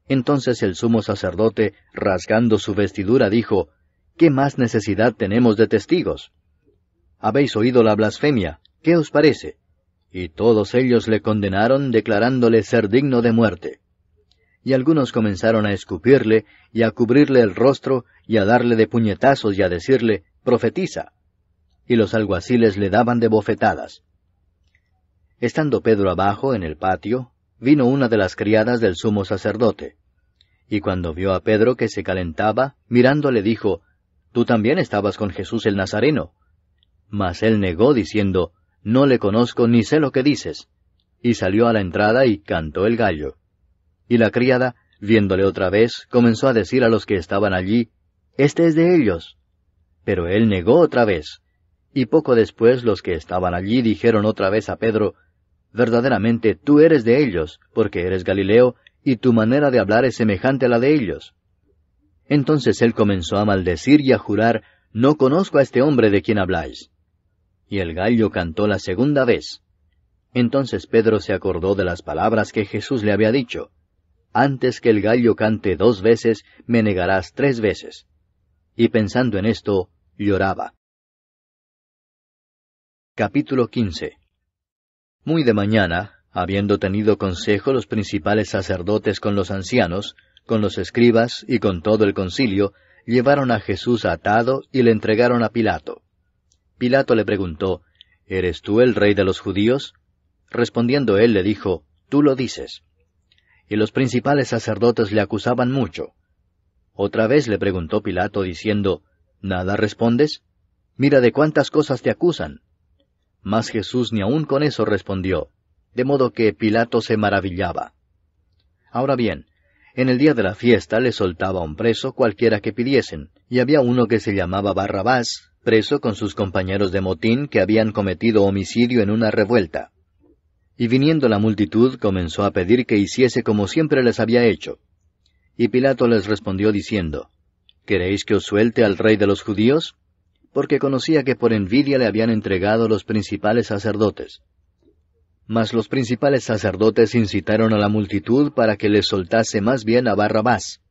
Entonces el sumo sacerdote, rasgando su vestidura, dijo, ¿Qué más necesidad tenemos de testigos? Habéis oído la blasfemia, ¿qué os parece? Y todos ellos le condenaron, declarándole ser digno de muerte. Y algunos comenzaron a escupirle, y a cubrirle el rostro, y a darle de puñetazos, y a decirle, Profetiza. Y los alguaciles le daban de bofetadas. Estando Pedro abajo, en el patio, vino una de las criadas del sumo sacerdote. Y cuando vio a Pedro que se calentaba, mirándole dijo, Tú también estabas con Jesús el Nazareno. Mas él negó, diciendo, No le conozco ni sé lo que dices. Y salió a la entrada y cantó el gallo. Y la criada, viéndole otra vez, comenzó a decir a los que estaban allí, Este es de ellos. Pero él negó otra vez. Y poco después los que estaban allí dijeron otra vez a Pedro, Verdaderamente tú eres de ellos, porque eres Galileo, y tu manera de hablar es semejante a la de ellos. Entonces él comenzó a maldecir y a jurar, No conozco a este hombre de quien habláis. Y el gallo cantó la segunda vez. Entonces Pedro se acordó de las palabras que Jesús le había dicho, Antes que el gallo cante 2 veces, me negarás 3 veces. Y pensando en esto, lloraba. Capítulo 15. Muy de mañana, habiendo tenido consejo los principales sacerdotes con los ancianos, con los escribas y con todo el concilio, llevaron a Jesús atado y le entregaron a Pilato. Pilato le preguntó, ¿Eres tú el rey de los judíos? Respondiendo él le dijo, Tú lo dices. Y los principales sacerdotes le acusaban mucho. Otra vez le preguntó Pilato diciendo, ¿Nada respondes? Mira de cuántas cosas te acusan. Mas Jesús ni aun con eso respondió, de modo que Pilato se maravillaba. Ahora bien, en el día de la fiesta le soltaba un preso cualquiera que pidiesen, y había uno que se llamaba Barrabás, preso con sus compañeros de motín que habían cometido homicidio en una revuelta. Y viniendo la multitud comenzó a pedir que hiciese como siempre les había hecho. Y Pilato les respondió diciendo, ¿Queréis que os suelte al rey de los judíos? Porque conocía que por envidia le habían entregado los principales sacerdotes. Mas los principales sacerdotes incitaron a la multitud para que les soltase más bien a Barrabás.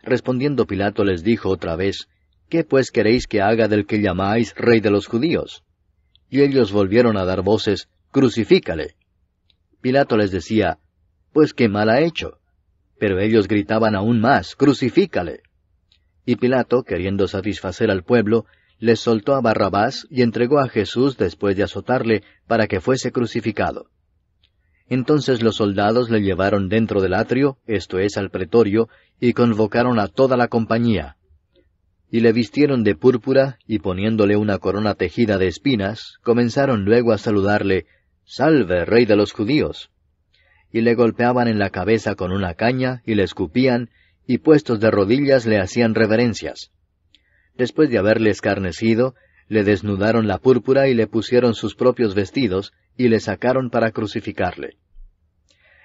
Respondiendo Pilato les dijo otra vez, ¿Qué pues queréis que haga del que llamáis rey de los judíos? Y ellos volvieron a dar voces, Crucifícale. Pilato les decía, Pues qué mal ha hecho. Pero ellos gritaban aún más, Crucifícale. Y Pilato, queriendo satisfacer al pueblo, les soltó a Barrabás y entregó a Jesús después de azotarle para que fuese crucificado. Entonces los soldados le llevaron dentro del atrio, esto es, al pretorio, y convocaron a toda la compañía. Y le vistieron de púrpura, y poniéndole una corona tejida de espinas, comenzaron luego a saludarle, «Salve, Rey de los judíos». Y le golpeaban en la cabeza con una caña, y le escupían, y puestos de rodillas le hacían reverencias. Después de haberle escarnecido, le desnudaron la púrpura y le pusieron sus propios vestidos, y le sacaron para crucificarle.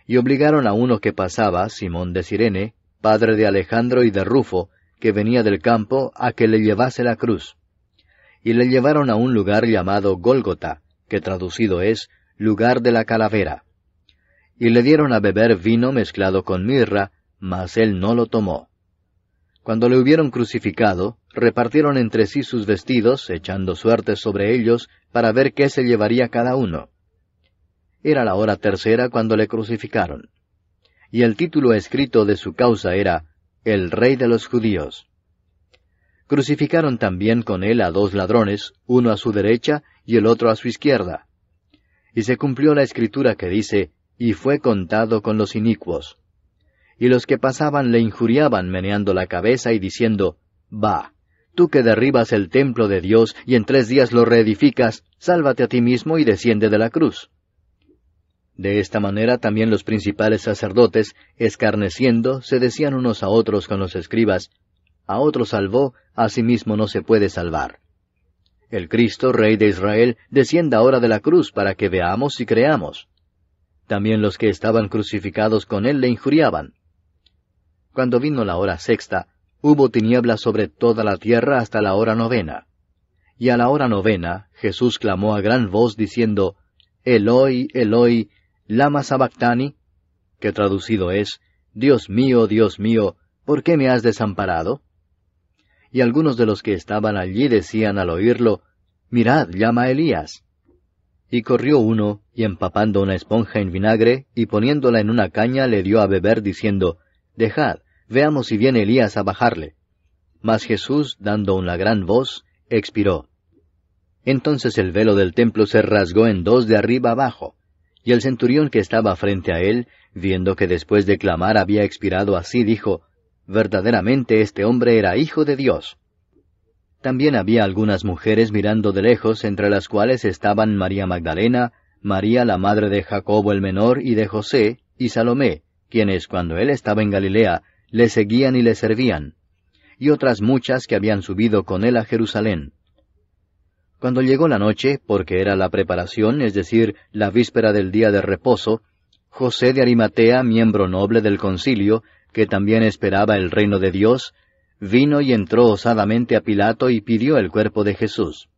Y obligaron a uno que pasaba, Simón de Cirene, padre de Alejandro y de Rufo, que venía del campo, a que le llevase la cruz. Y le llevaron a un lugar llamado Gólgota, que traducido es, lugar de la calavera. Y le dieron a beber vino mezclado con mirra, mas él no lo tomó. Cuando le hubieron crucificado, repartieron entre sí sus vestidos, echando suertes sobre ellos, para ver qué se llevaría cada uno. Era la hora tercera cuando le crucificaron. Y el título escrito de su causa era, El Rey de los Judíos. Crucificaron también con él a 2 ladrones, uno a su derecha y el otro a su izquierda. Y se cumplió la escritura que dice, y fue contado con los inicuos. Y los que pasaban le injuriaban meneando la cabeza y diciendo, «Va, tú que derribas el templo de Dios y en 3 días lo reedificas, sálvate a ti mismo y desciende de la cruz». De esta manera también los principales sacerdotes, escarneciendo, se decían unos a otros con los escribas, «A otro salvó, a sí mismo no se puede salvar». El Cristo, Rey de Israel, descienda ahora de la cruz para que veamos y creamos. También los que estaban crucificados con él le injuriaban. Cuando vino la hora sexta, hubo tinieblas sobre toda la tierra hasta la hora 9. Y a la hora 9, Jesús clamó a gran voz diciendo, Eloi, Eloi, lama sabactani, que traducido es, Dios mío, ¿por qué me has desamparado? Y algunos de los que estaban allí decían al oírlo, Mirad, llama a Elías. Y corrió uno, y empapando una esponja en vinagre, y poniéndola en una caña, le dio a beber, diciendo, Dejad, veamos si viene Elías a bajarle. Mas Jesús, dando una gran voz, expiró. Entonces el velo del templo se rasgó en dos de arriba abajo, y el centurión que estaba frente a él, viendo que después de clamar había expirado así, dijo, Verdaderamente este hombre era hijo de Dios. También había algunas mujeres mirando de lejos, entre las cuales estaban María Magdalena, María la madre de Jacobo el menor y de José, y Salomé, quienes cuando él estaba en Galilea, le seguían y le servían, y otras muchas que habían subido con él a Jerusalén. Cuando llegó la noche, porque era la preparación, es decir, la víspera del día de reposo, José de Arimatea, miembro noble del concilio, que también esperaba el reino de Dios, vino y entró osadamente a Pilato y pidió el cuerpo de Jesús.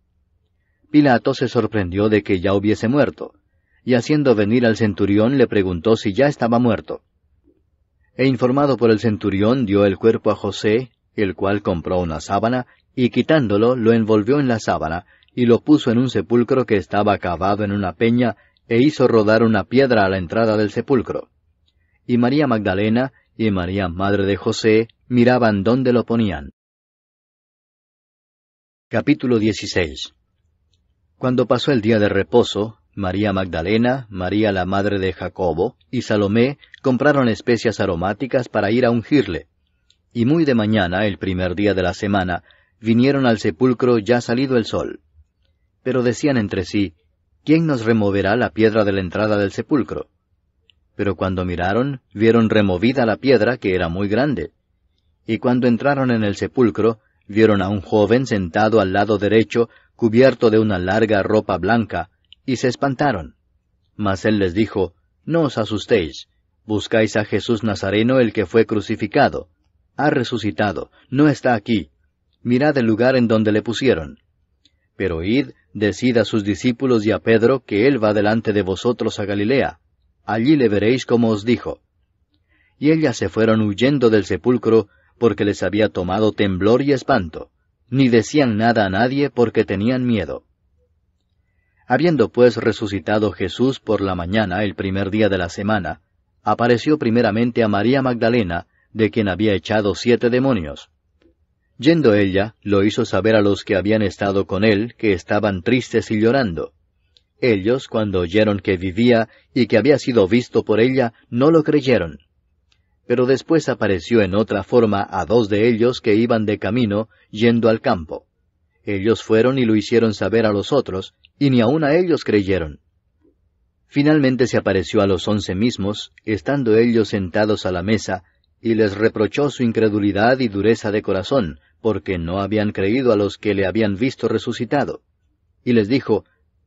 Pilato se sorprendió de que ya hubiese muerto, y haciendo venir al centurión le preguntó si ya estaba muerto. E informado por el centurión dio el cuerpo a José, el cual compró una sábana, y quitándolo lo envolvió en la sábana, y lo puso en un sepulcro que estaba cavado en una peña, e hizo rodar una piedra a la entrada del sepulcro. Y María Magdalena y María madre de José miraban dónde lo ponían. Capítulo 16. Cuando pasó el día de reposo, María Magdalena, María la madre de Jacobo, y Salomé compraron especias aromáticas para ir a ungirle. Y muy de mañana, el primer día de la semana, vinieron al sepulcro ya salido el sol. Pero decían entre sí, ¿quién nos removerá la piedra de la entrada del sepulcro? Pero cuando miraron, vieron removida la piedra, que era muy grande. Y cuando entraron en el sepulcro, vieron a un joven sentado al lado derecho, cubierto de una larga ropa blanca, y se espantaron. Mas él les dijo, No os asustéis, buscáis a Jesús Nazareno, el que fue crucificado. Ha resucitado, no está aquí. Mirad el lugar en donde le pusieron. Pero id, decid a sus discípulos y a Pedro que él va delante de vosotros a Galilea. Allí le veréis como os dijo. Y ellas se fueron huyendo del sepulcro, porque les había tomado temblor y espanto, ni decían nada a nadie porque tenían miedo. Habiendo pues resucitado Jesús por la mañana, el primer día de la semana, apareció primeramente a María Magdalena, de quien había echado 7 demonios. Yendo ella, lo hizo saber a los que habían estado con él, que estaban tristes y llorando. Ellos, cuando oyeron que vivía y que había sido visto por ella, no lo creyeron. Pero después apareció en otra forma a 2 de ellos que iban de camino, yendo al campo. Ellos fueron y lo hicieron saber a los otros, y ni aun a ellos creyeron. Finalmente se apareció a los 11 mismos, estando ellos sentados a la mesa, y les reprochó su incredulidad y dureza de corazón, porque no habían creído a los que le habían visto resucitado. Y les dijo,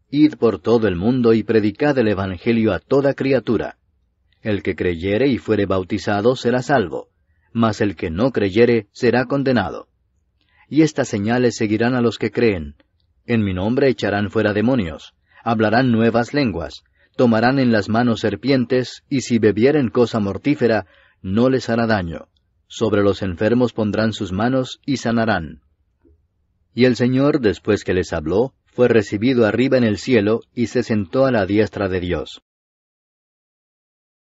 Id por todo el mundo y predicad el Evangelio a toda criatura. El que creyere y fuere bautizado será salvo, mas el que no creyere será condenado. Y estas señales seguirán a los que creen. En mi nombre echarán fuera demonios, hablarán nuevas lenguas, tomarán en las manos serpientes, y si bebieren cosa mortífera, no les hará daño. Sobre los enfermos pondrán sus manos y sanarán. Y el Señor, después que les habló, fue recibido arriba en el cielo, y se sentó a la diestra de Dios.